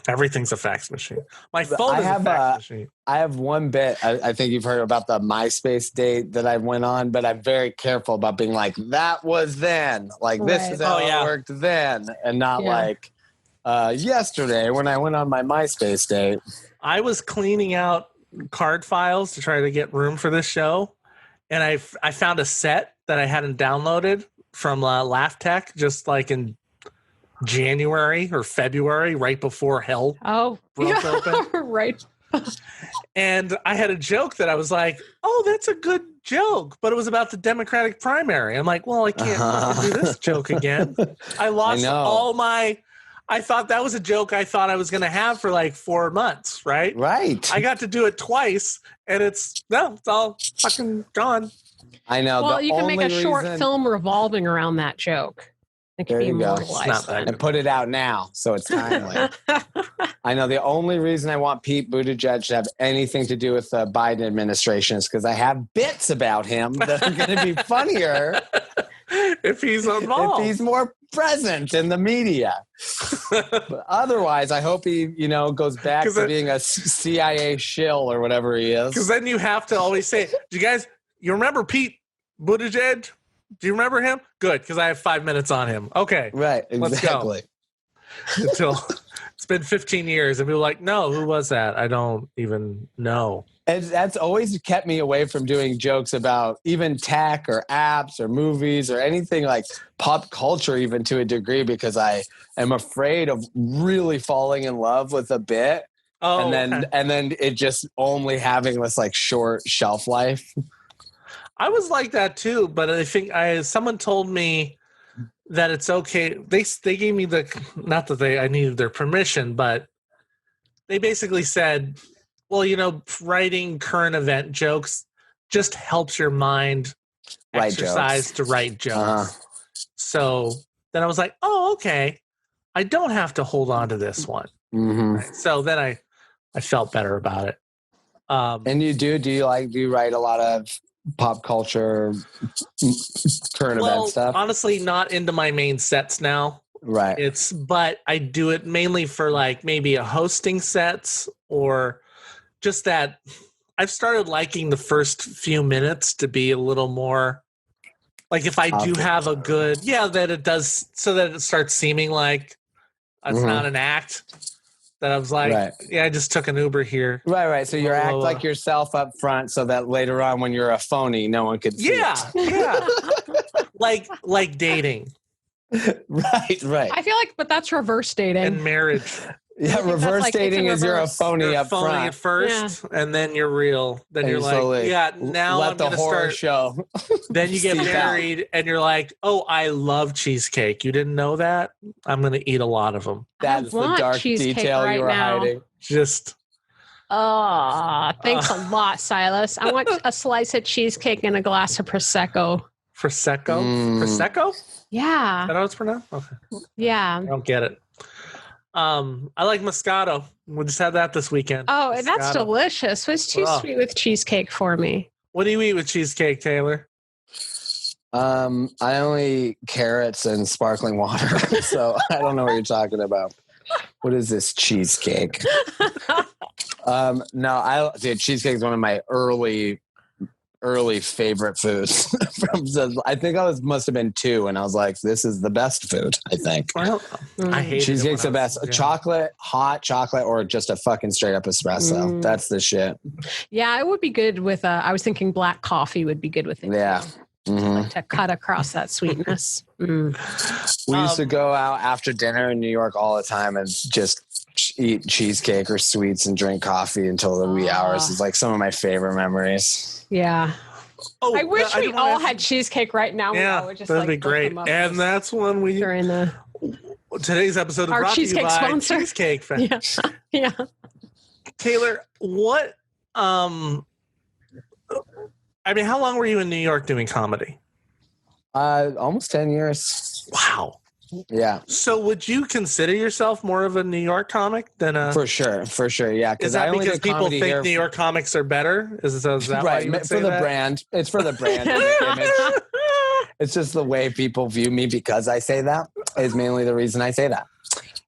Everything's a fax machine. My phone is a fax machine. I have one bit. I think you've heard about the MySpace date that I went on, but I'm very careful about being like, that was then. Like, this is how it worked then. And not like yesterday when I went on my MySpace date. I was cleaning out card files to try to get room for this show. And I found a set that I hadn't downloaded from Laugh Tech, just like in January or February, right before hell broke open. Right. And I had a joke that I was like, oh, that's a good joke, but it was about the Democratic primary. I'm like, well, I can't do this joke again. I lost all my, I thought that was a joke I thought I was going to have for like 4 months, right? Right. I got to do it twice, and it's all fucking gone. I know. Well, you can make a short film revolving around that joke. It can be immortalized and put it out now, so it's timely. I know the only reason I want Pete Buttigieg to have anything to do with the Biden administration is because I have bits about him that are going to be funnier if he's involved. If he's more present in the media. But otherwise, I hope he, goes back to being a CIA shill or whatever he is. Because then you have to always say, you remember Pete Buttigieg? Do you remember him? Good, because I have 5 minutes on him. Okay. Right, exactly. Let's go. Until it's been 15 years, and people are like, no, who was that? I don't even know. And that's always kept me away from doing jokes about even tech or apps or movies or anything like pop culture, even to a degree, because I am afraid of really falling in love with a bit. And then it just only having this like short shelf life. I was like that too, but I think someone told me that it's okay. They gave me not that I needed their permission, but they basically said, well, writing current event jokes just helps your mind exercise to write jokes. So then I was like, oh, okay. I don't have to hold on to this one. Mm-hmm. Right? So then I felt better about it. And you do you write a lot of pop culture current event stuff? Honestly, not into my main sets now. Right. But I do it mainly for like maybe a hosting sets, or just that I've started liking the first few minutes to be a little more like, if I do have a good, that it does, so that it starts seeming like it's not an act. That I was like, I just took an Uber here. Right. So you act like yourself up front so that later on when you're a phony, no one could see it. Yeah. like dating. Right. I feel like, but that's reverse dating. And marriage. Yeah, reverse dating is you're a phony up front. Phony at first, and then you're real. Then you're like, now let I'm the going to horror start. show. Then you get married, and you're like, oh, I love cheesecake. You didn't know that? I'm going to eat a lot of them. That's the dark detail you were hiding. Just. Thanks a lot, Silas. I want a slice of cheesecake and a glass of Prosecco. Prosecco? Prosecco? Yeah. Is that how it's pronounced? Okay. Yeah. I don't get it. I like Moscato. We just had that this weekend. Oh, Moscato. That's delicious. What's too sweet with cheesecake for me? What do you eat with cheesecake, Taylor? I only eat carrots and sparkling water, so I don't know what you're talking about. What is this cheesecake? No, cheesecake is one of my early favorite foods. I think must have been 2, and I was like, "This is the best food." I think. Well, I hate cheesecake's the best. Chocolate, hot chocolate, or just a fucking straight up espresso. That's the shit. Yeah, it would be good with. I was thinking black coffee would be good with it. Yeah. like to cut across that sweetness. Mm. We used to go out after dinner in New York all the time and just eat cheesecake or sweets and drink coffee until the wee hours. It's like some of my favorite memories. Yeah. Oh, I wish we all had cheesecake right now. Yeah, would just, that'd be great. And that's when we during today's episode is our brought to you cheesecake by sponsor. Cheesecake Factory. Yeah. Taylor, what I mean, how long were you in New York doing comedy? Almost 10 years. Wow. Yeah. So would you consider yourself more of a New York comic than a... For sure. Yeah. Is that because people think New York comics are better? Is that right. why you would say for the that? brand. It's for the brand and the image. It's just the way people view me because I say that is mainly the reason I say that.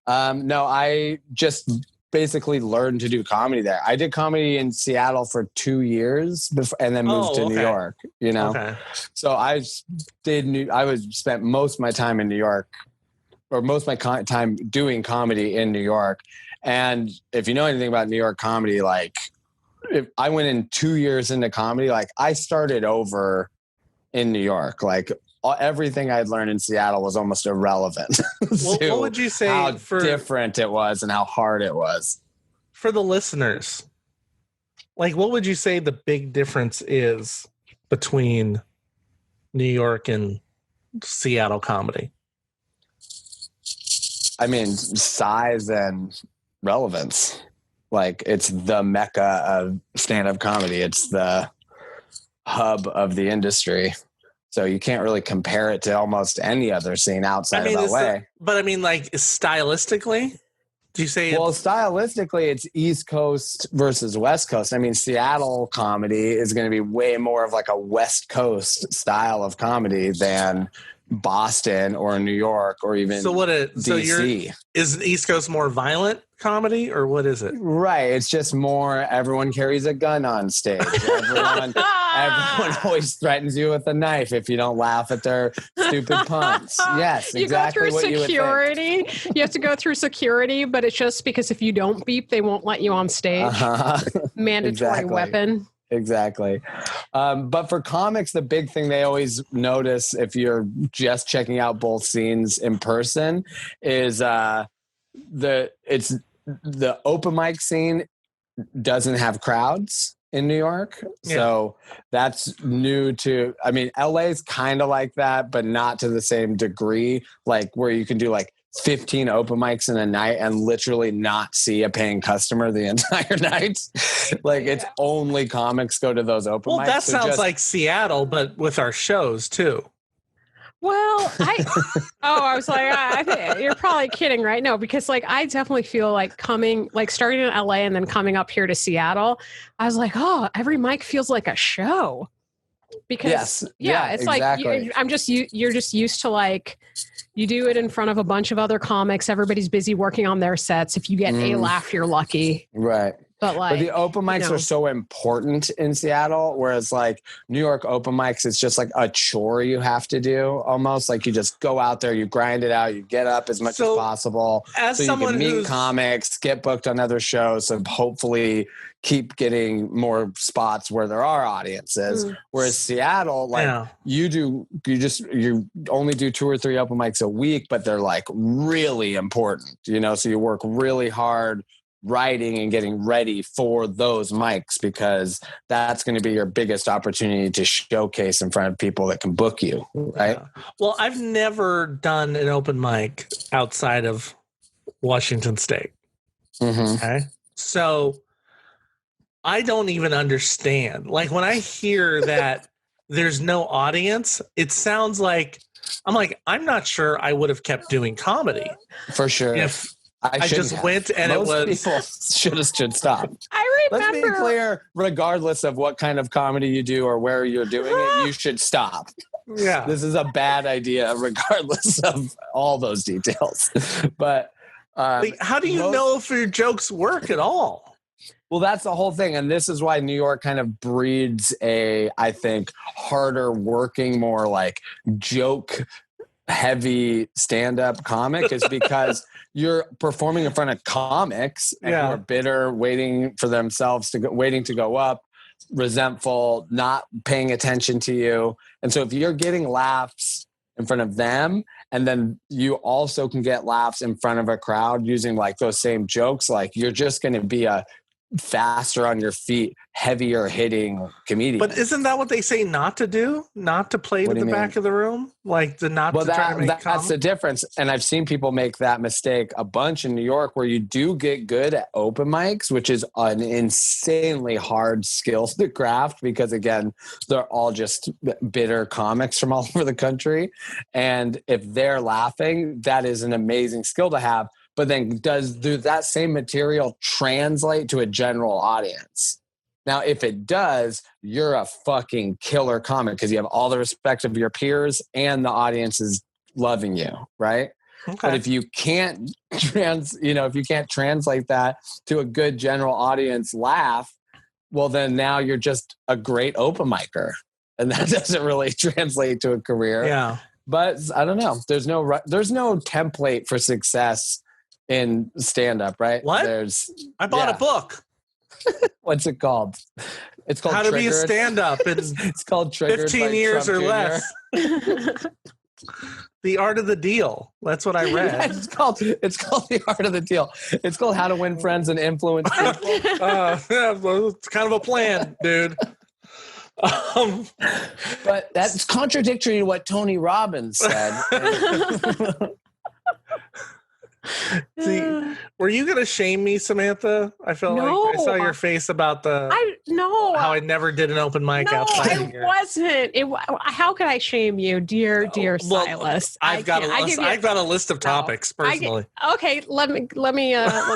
No, I just basically learned to do comedy there. I did comedy in Seattle for 2 years before, and then moved to New York, you know? Okay. So I spent most of my time in New York, or most of my time doing comedy in New York. And if you know anything about New York comedy, like if I went in 2 years into comedy, like I started over in New York, like everything I'd learned in Seattle was almost irrelevant. What would you say how different it was and how hard it was for the listeners? Like, what would you say the big difference is between New York and Seattle comedy? I mean, size and relevance. Like, it's the mecca of stand-up comedy. It's the hub of the industry. So you can't really compare it to almost any other scene outside of LA. But I mean, like, stylistically, do you say? Well, stylistically, it's East Coast versus West Coast. I mean, Seattle comedy is going to be way more of like a West Coast style of comedy than Boston or New York or even DC. Is the East Coast more violent comedy, or what is it? Right. It's just more everyone carries a gun on stage. Everyone always threatens you with a knife if you don't laugh at their stupid puns. Yes, exactly. You go through security. You have to go through security, but it's just because if you don't beep, they won't let you on stage. Mandatory weapon. Exactly. But for comics, the big thing they always notice if you're just checking out both scenes in person is the open mic scene doesn't have crowds in New York. Yeah. So that's new to, I mean, LA is kind of like that, but not to the same degree, like where you can do like 15 open mics in a night and literally not see a paying customer the entire night. Like it's only comics go to those open mics. Well, that sounds like Seattle, but with our shows too. Well, I was like, I think you're probably kidding, right? No, because like I definitely feel like starting in LA and then coming up here to Seattle, I was like, oh, every mic feels like a show. Because it's exactly. Like you're just used to like you do it in front of a bunch of other comics. Everybody's busy working on their sets. If you get a laugh, you're lucky. Right. But the open mics are so important in Seattle, whereas like New York open mics, it's just like a chore you have to do almost. Like you just go out there, you grind it out, you get up as much as possible. So you can meet comics, get booked on other shows, and hopefully keep getting more spots where there are audiences. Whereas Seattle, like you only do 2 or 3 open mics a week, but they're like really important, so you work really hard writing and getting ready for those mics because that's going to be your biggest opportunity to showcase in front of people that can book you, right? Yeah. Well, I've never done an open mic outside of Washington State. Mm-hmm. Okay. So I don't even understand. Like when I hear that there's no audience, it sounds like I'm not sure I would have kept doing comedy. For sure. If I just went and Most people should stop. I remember. Let's be clear, regardless of what kind of comedy you do or where you're doing it, you should stop. Yeah. This is a bad idea, regardless of all those details. But how do you know if your jokes work at all? Well, that's the whole thing. And this is why New York kind of breeds I think, harder working, more like joke heavy stand-up comic is because you're performing in front of comics and who are bitter, waiting to go up. resentful, not paying attention to you. And so if you're getting laughs in front of them, and then you also can get laughs in front of a crowd using like those same jokes, like you're just going to be a faster on your feet, heavier hitting comedian. But isn't that what they say not to do? Not to play to the back of the room? Like to not to try to make that's the difference. And I've seen people make that mistake a bunch in New York, where you do get good at open mics, which is an insanely hard skill to craft, because again, they're all just bitter comics from all over the country. And if they're laughing, that is an amazing skill to have. But then does that same material translate to a general audience? Now, if it does, you're a fucking killer comic, because you have all the respect of your peers and the audience is loving you, right? Okay. But if you can't translate that to a good general audience laugh, well, then now you're just a great open micer, and that doesn't really translate to a career. Yeah. But I don't know. There's no template for success in stand-up, right? What? I bought a book. What's it called? It's called How to Be a Stand-Up in it's called 15 years Trump or Jr. less. The Art of the Deal. That's what I read. Yeah, it's called The Art of the Deal. It's called How to Win Friends and Influence People. It's kind of a plan, dude. But that's contradictory to what Tony Robbins said. See, were you gonna shame me, Samantha? I felt like I saw your face about how I never did an open mic outside of here. I wasn't. How could I shame you, dear Silas? I've got a list of topics personally. Okay, let me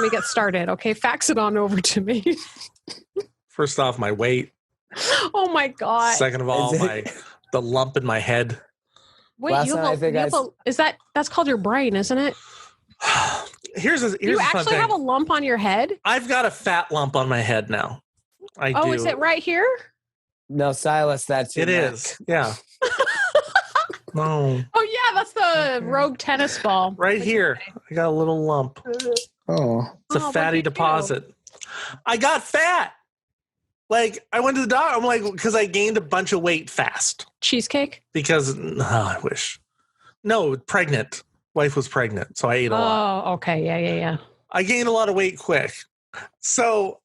get started. Okay, fax it on over to me. First off, my weight. Oh my God. Second of all, the lump in my head. Wait, that's called your brain, isn't it? Here's you actually have a lump on your head? I've got a fat lump on my head now. I do. Is it right here? No, Silas, that's your neck. Is. Yeah. No. Oh yeah, that's the rogue tennis ball. Right here. I got a little lump. Oh. It's a fatty deposit. I got fat. Like, I went to the doctor. I'm like, because I gained a bunch of weight fast. Cheesecake? Because, I wish. No, pregnant. Wife was pregnant, so I ate a lot. Oh, okay. Yeah. I gained a lot of weight quick. So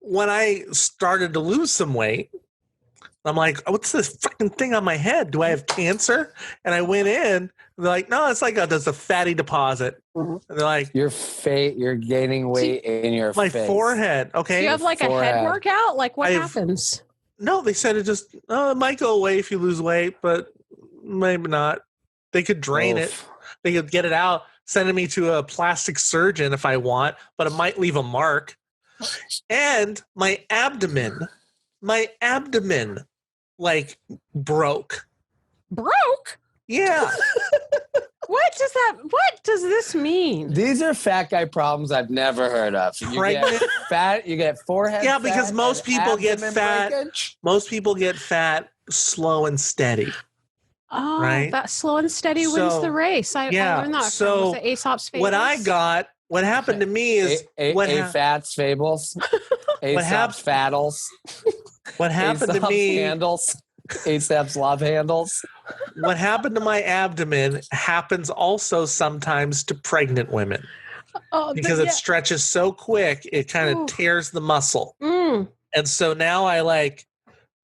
when I started to lose some weight, I'm like, what's this fucking thing on my head? Do I have cancer? And I went in. They're like, no, it's like there's a fatty deposit. And they're like, you're gaining weight in your face. My forehead. Okay. Do you have like a head workout? Like what happens? No, they said it just it might go away if you lose weight, but maybe not. They could drain it. They could get it out, sending me to a plastic surgeon if I want, but it might leave a mark. And my abdomen, like broke. Broke? Yeah. What does this mean? These are fat guy problems I've never heard of. Pregnant fat, you get forehead. Yeah, because most people get fat. Breakage. Most people get fat slow and steady. Oh, right? That slow and steady wins the race. I learned that from Aesop's Fables. What happened to me is Fats Fables. Aesop's Faddles. What happened to me? Handles. Aesop's Love Handles. What happened to my abdomen happens also sometimes to pregnant women. Because it stretches so quick, it kind of tears the muscle. Mm. And so now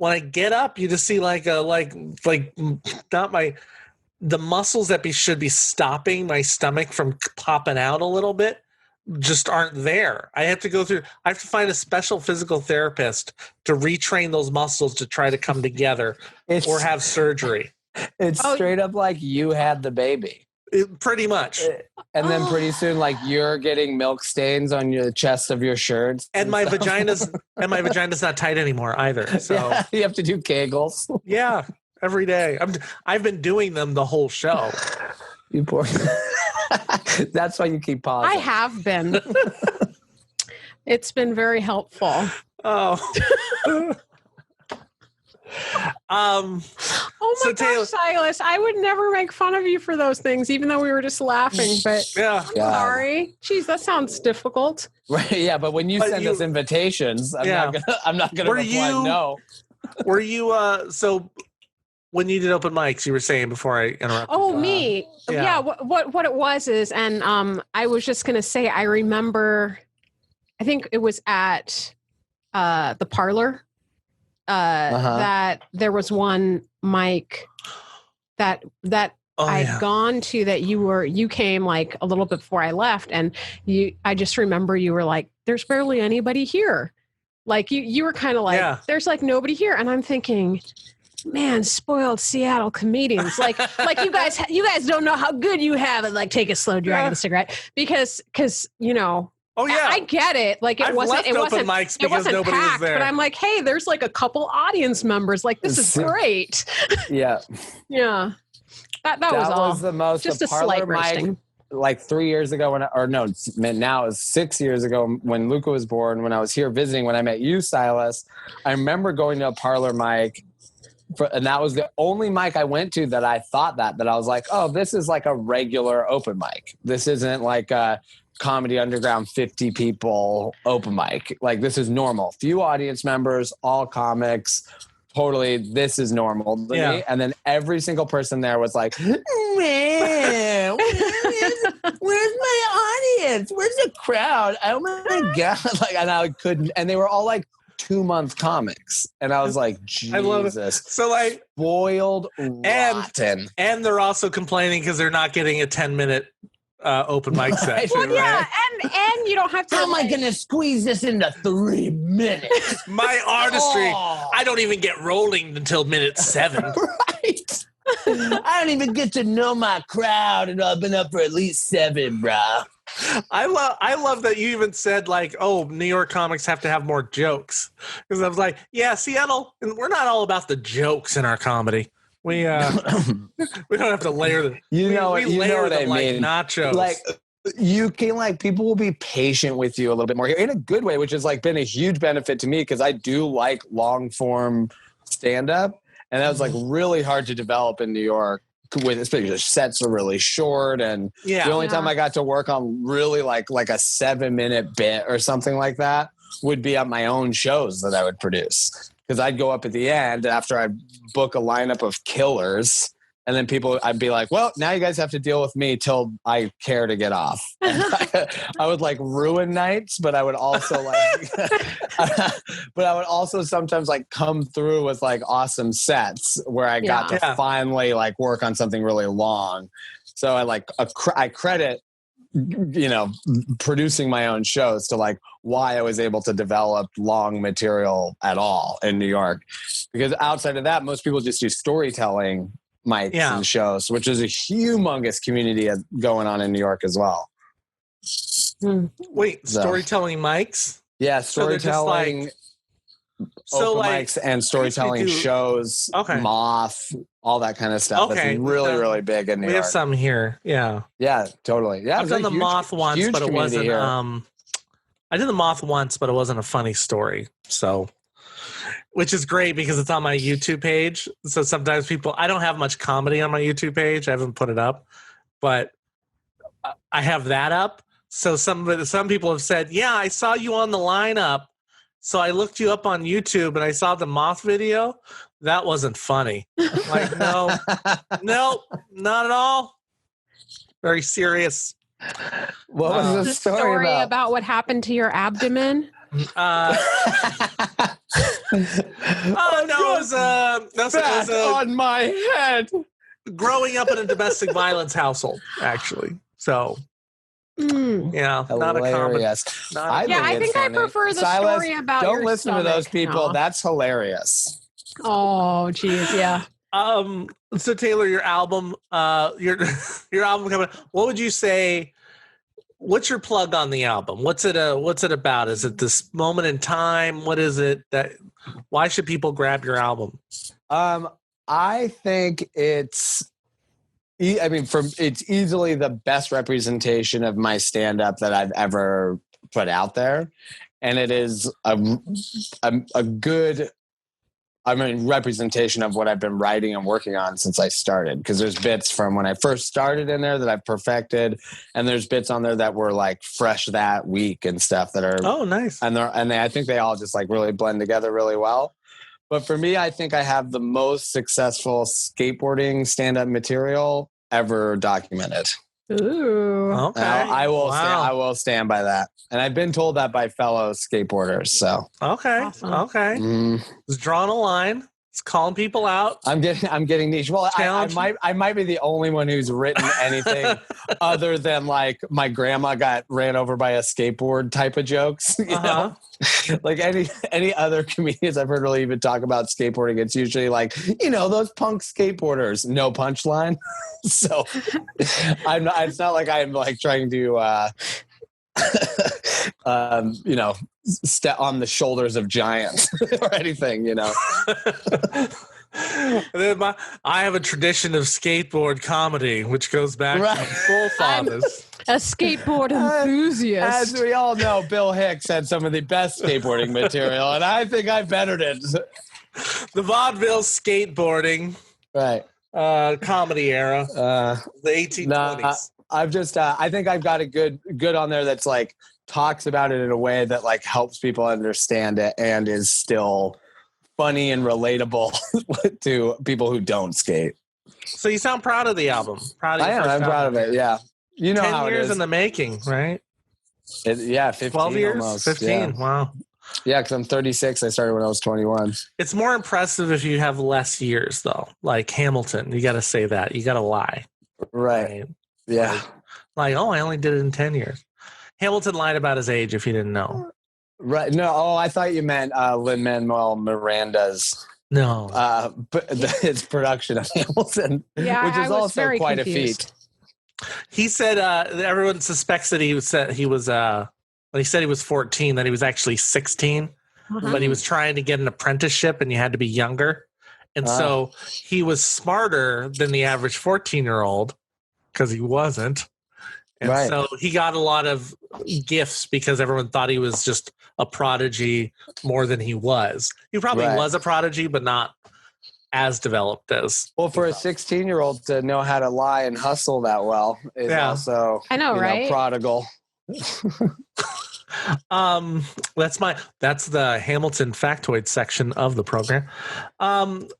when I get up, you just see the muscles that should be stopping my stomach from popping out a little bit just aren't there. I have to find a special physical therapist to retrain those muscles to try to come together or have surgery. It's straight up like you had the baby. Pretty much. And then pretty soon, like you're getting milk stains on your chest of your shirts. And my vagina's not tight anymore either. So yeah, you have to do Kegels. Yeah, every day. I've been doing them the whole show. You poor. That's why you keep pausing. I have been. It's been very helpful. Oh. Oh my gosh, Silas! I would never make fun of you for those things, even though we were just laughing. But I'm sorry. Jeez, that sounds difficult. Right? Yeah, but when you send us invitations, I'm not gonna reply no. Were you so? When you did open mics, you were saying before I interrupted. Oh, me. Yeah. What it was is, and I was just gonna say, I remember, I think it was at the Parlor that there was one mic that I'd gone to that you came like a little bit before I left, and I just remember you were like, "There's barely anybody here." Like you were kind of like, "There's like nobody here," and I'm thinking, man, spoiled Seattle comedians. Like you guys don't know how good you have it. Like, take a slow drag of the cigarette because you know. Oh yeah, I get it. Like it wasn't open mics because nobody packed, was there. But I'm like, hey, there's like a couple audience members. Like this is great. Yeah. Yeah. That was all. Was the most. Just the a slight mic, roasting. Like 3 years ago now it's 6 years ago when Luca was born, when I was here visiting, when I met you, Silas, I remember going to a Parlor mic. And that was the only mic I went to that I thought that I was like, oh, this is like a regular open mic. This isn't like a Comedy Underground 50 people open mic. Like this is normal. Few audience members, all comics. Totally, this is normal to me. And then every single person there was like, man, where's my audience? Where's the crowd? Oh my God. Like, and I couldn't, and they were all like 2-month comics, and I was like, Jesus. I love it. So like spoiled, rotten. And they're also complaining because they're not getting a 10-minute open mic set. Well, yeah, and you don't have to. How am I going to squeeze this into 3 minutes? My artistry, I don't even get rolling until minute 7. Right. I don't even get to know my crowd, and I've been up for at least 7, bro. I love that you even said like, oh, New York comics have to have more jokes, because I was like, yeah, Seattle, and we're not all about the jokes in our comedy. We don't have to layer them. We layer them like nachos. Like you can like people will be patient with you a little bit more here in a good way, which has like been a huge benefit to me because I do like long form stand up, and that was like really hard to develop in New York. With especially the sets are really short, and the only time I got to work on really like a 7-minute bit or something like that would be on my own shows that I would produce, because I'd go up at the end after I book a lineup of killers, and then I'd be like, well, now you guys have to deal with me till I care to get off. I would like ruin nights, but I would also sometimes like come through with like awesome sets where I got to finally like work on something really long. So I credit, producing my own shows to like why I was able to develop long material at all in New York, because outside of that, most people just do storytelling mics and shows, which is a humongous community going on in New York as well. Wait, storytelling mics? Yeah, storytelling open mics and storytelling shows, Moth, all that kind of stuff. Okay. That's really, really big in New York. We have some here. Yeah. Yeah, totally. Yeah, I've done the Moth once, but it wasn't I did the Moth once, but it wasn't a funny story. So, which is great because it's on my YouTube page. So sometimes I don't have much comedy on my YouTube page. I haven't put it up, but I have that up. So some people have said, yeah, I saw you on the lineup. So I looked you up on YouTube and I saw the Moth video. That wasn't funny. Like, no, not at all. Very serious. What was the story about what happened to your abdomen? It was on my head. Growing up in a domestic violence household, actually. So, yeah, not a comedy. I think I prefer the story about don't your listen stomach. To those people. No. That's hilarious. Oh, geez, yeah. So Taylor, your album, your album coming. What would you say? What's your plug on the album? What's it about? Is it this moment in time? What is it why should people grab your album? I think it's easily the best representation of my stand-up that I've ever put out there. And it is a good representation of what I've been writing and working on since I started. Because there's bits from when I first started in there that I've perfected, and there's bits on there that were like fresh that week and stuff that are nice. And I think they all just like really blend together really well. But for me, I think I have the most successful skateboarding stand-up material ever documented. Ooh. Okay. I will stand by that. And I've been told that by fellow skateboarders. So okay. Awesome. Okay. It's drawing a line. It's calling people out. I'm getting niche. Well, I might be the only one who's written anything other than like my grandma got ran over by a skateboard type of jokes. You know? Like any other comedians I've heard really even talk about skateboarding, it's usually like, those punk skateboarders, no punchline. So it's not like I'm like trying to step on the shoulders of giants or anything, I have a tradition of skateboard comedy, which goes back to my forefathers. A skateboard enthusiast. As we all know, Bill Hicks had some of the best skateboarding material, and I think I bettered it. The vaudeville skateboarding, right? Comedy era, the 1820s. I think I've got a good on there that's like talks about it in a way that like helps people understand it and is still funny and relatable to people who don't skate. So you sound proud of the album. I'm proud of it. Yeah. 10 how years it is in the making, right? 15 12 years, almost. 15. Yeah. Wow. Yeah, because I'm 36. I started when I was 21. It's more impressive if you have less years, though. Like Hamilton, you got to say that. You got to lie. Right. Yeah. Like, I only did it in 10 years. Hamilton lied about his age, if you didn't know. Right. No. Oh, I thought you meant Lin-Manuel Miranda's. No. But his production of Hamilton, which is also quite confused. a feat. He said everyone suspects that he said he was 14, that he was actually 16, but he was trying to get an apprenticeship and you had to be younger. And so he was smarter than the average 14-year-old because he wasn't. And so he got a lot of gifts because everyone thought he was just a prodigy more than he was. He probably was a prodigy, but not as developed as. Well, for a 16-year-old to know how to lie and hustle that well is also, I know, right? Prodigal. That's the Hamilton factoid section of the program.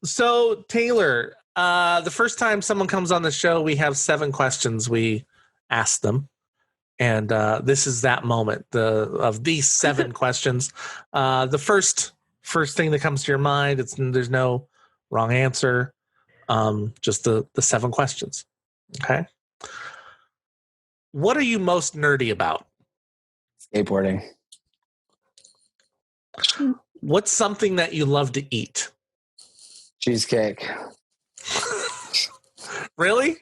So Taylor, the first time someone comes on the show, we have 7 questions we ask them, and this is that moment of these 7 questions. The first thing that comes to your mind, there's no wrong answer, just the 7 questions. Okay. What are you most nerdy about? Skateboarding. What's something that you love to eat? Cheesecake. Really?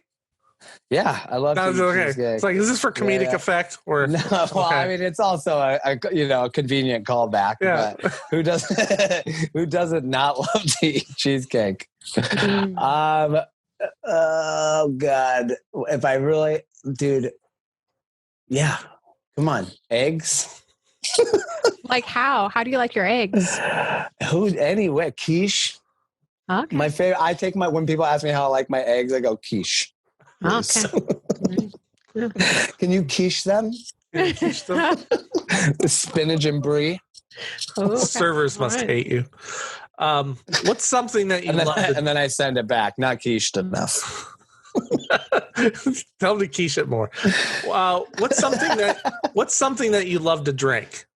Yeah, I love cheesecake. It's like, is this for comedic effect or? No, well, I mean, it's also a convenient callback. Yeah. But who doesn't not love to eat cheesecake? Oh God, if I really, dude, yeah, come on, eggs. Like how? How do you like your eggs? Anyway, quiche. Okay. My favorite. When people ask me how I like my eggs, I go quiche. Okay. Can you quiche them? The spinach and brie. Okay. Servers must hate you. What's something that you love? And then I send it back. Not quiche enough. Tell them to quiche it more. What's something that you love to drink?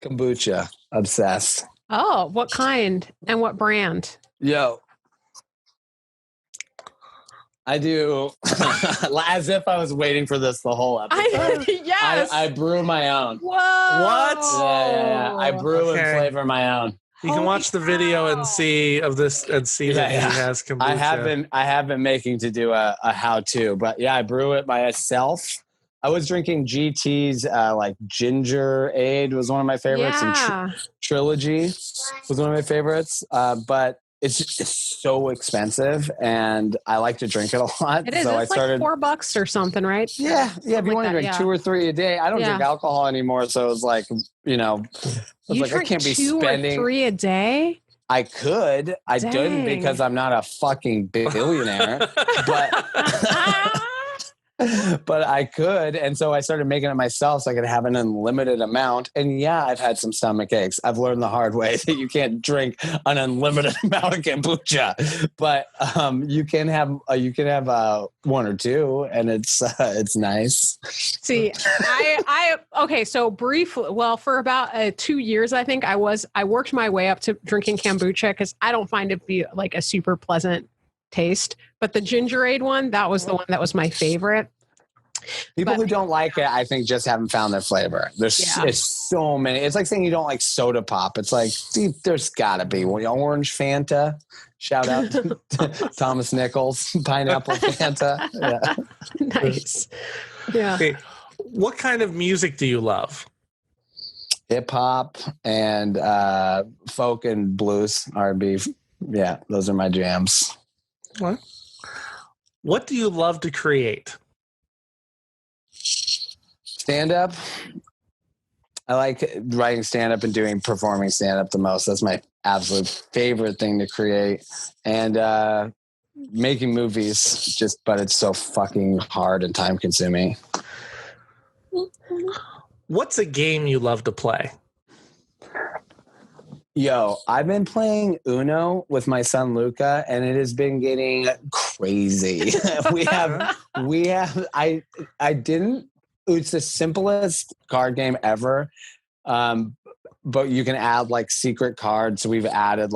Kombucha. Obsessed. Oh, what kind and what brand? Yo. I do, as if I was waiting for this the whole episode. Yes. I brew my own. Whoa. What? Yeah. I brew and flavor my own. You can watch the video and see of this and see that he has kombucha. I have been making to do a how-to, but yeah, I brew it myself. I was drinking GT's like Ginger Aid was one of my favorites, and Trilogy was one of my favorites. But it's so expensive, and I like to drink it a lot. It is. So it's like $4 or something, right? Yeah. If you want to drink 2 or 3 a day, I don't drink alcohol anymore. So it's like, You like I can't be 2 spending or 3 a day. I could. I Dang. didn't because I'm not a fucking billionaire. But I could. And so I started making it myself so I could have an unlimited amount. And yeah, I've had some stomach aches. I've learned the hard way that you can't drink an unlimited amount of kombucha, but you can have one or two, and it's nice. See, okay. So briefly, well, for about 2 years, I think I worked my way up to drinking kombucha because I don't find it be like a super pleasant taste, but the Gingerade one, that was the one that was my favorite. People who don't like it, I think, just haven't found their flavor. There's so many. It's like saying you don't like soda pop. It's like, there's got to be orange Fanta. Shout out to Thomas Nichols, pineapple Fanta. Yeah. Nice. Yeah. Okay. What kind of music do you love? Hip hop and folk and blues, R&B. Yeah, those are my jams. What do you love to create? Stand up. I like writing stand up and performing stand up the most. That's my absolute favorite thing to create. And making movies, but it's so fucking hard and time consuming. What's a game you love to play? Yo, I've been playing Uno with my son Luca, and it has been getting crazy. It's the simplest card game ever. But you can add like secret cards. So we've added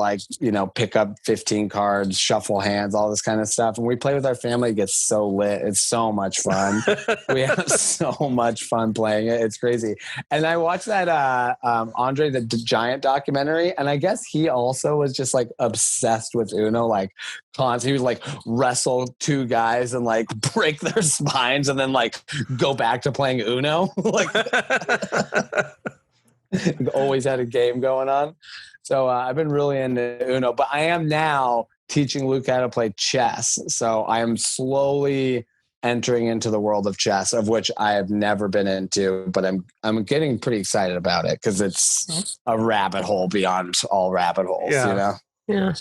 pick up 15 cards, shuffle hands, all this kind of stuff. And we play with our family. It gets so lit. It's so much fun. We have so much fun playing it. It's crazy. And I watched that Andre the Giant documentary. And I guess he also was just like obsessed with Uno, like constantly. He would like wrestle two guys and like break their spines and then like go back to playing Uno. Always had a game going on. So I've been really into Uno, but I am now teaching Luke how to play chess. So I am slowly entering into the world of chess, of which I have never been into, but I'm getting pretty excited about it because it's a rabbit hole beyond all rabbit holes, you know? Yeah.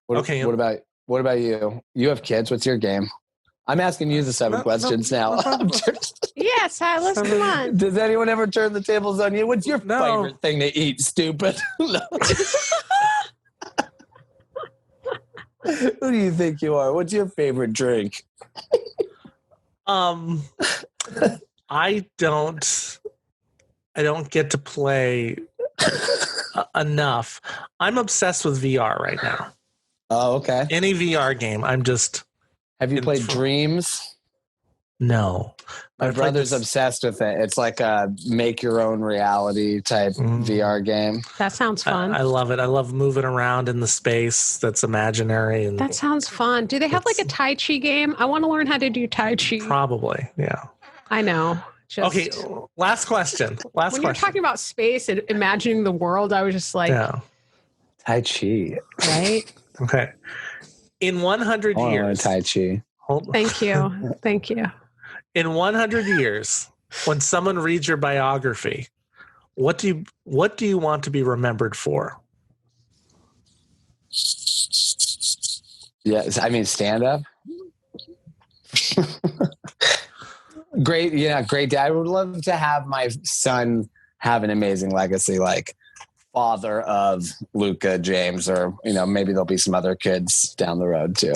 What about you? You have kids. What's your game? I'm asking you the 7 questions now. Yes, Silas, come on. Does anyone ever turn the tables on you? What's your favorite thing to eat, stupid? Who do you think you are? What's your favorite drink? I don't get to play enough. I'm obsessed with VR right now. Oh, okay. Any VR game, I'm just... Have you played Dreams? No. My brother's obsessed with it. It's like a make your own reality type VR game. That sounds fun. I love it. I love moving around in the space that's imaginary. And that sounds fun. Do they have like a Tai Chi game? I want to learn how to do Tai Chi. Probably, yeah. I know. Okay, last question. When you're talking about space and imagining the world, I was just like... Yeah. Tai Chi. Right? Okay. In 100 years... Tai Chi. Thank you. Thank you. In 100 years, when someone reads your biography, what do you want to be remembered for? Yes, I mean stand up. Great dad. I would love to have my son have an amazing legacy, like father of Luca, James, or maybe there'll be some other kids down the road too.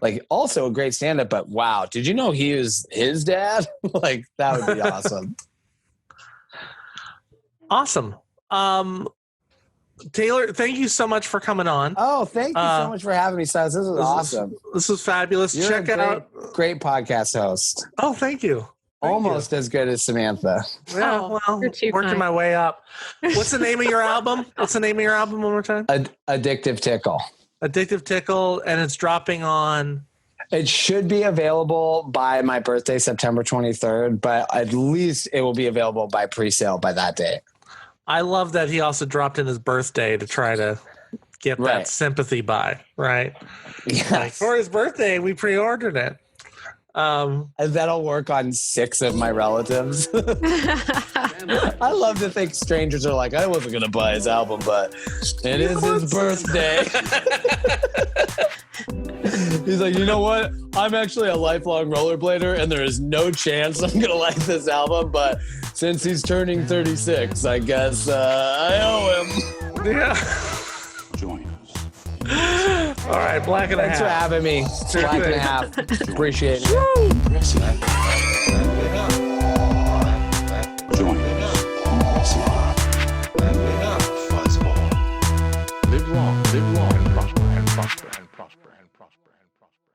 Like also a great stand-up, but wow, did you know he was his dad? Like that would be awesome. Awesome. Taylor, thank you so much for coming on. Oh, thank you so much for having me, Silas. This was awesome. This was fabulous. You're Check out great podcast host. Oh, thank you. Almost as good as Samantha. Yeah, well, working my way up. What's the name of your album? What's the name of your album one more time? Addictive Tickle. Addictive Tickle, and it's dropping on... It should be available by my birthday, September 23rd, but at least it will be available by pre-sale by that date. I love that he also dropped in his birthday to try to get that sympathy buy, right? Yes. Like, for his birthday, we pre-ordered it. That'll work on 6 of my relatives. I love to think strangers are like, I wasn't gonna buy his album, but it is his birthday. He's like, you know what? I'm actually a lifelong rollerblader, and there is no chance I'm gonna like this album. But since he's turning 36, I guess I owe him. Yeah. Join us. All right, black and a Thanks half. for having me. Black and a half. Appreciate it. Join us. Live long and prosper and prosper and prosper and prosper and prosper.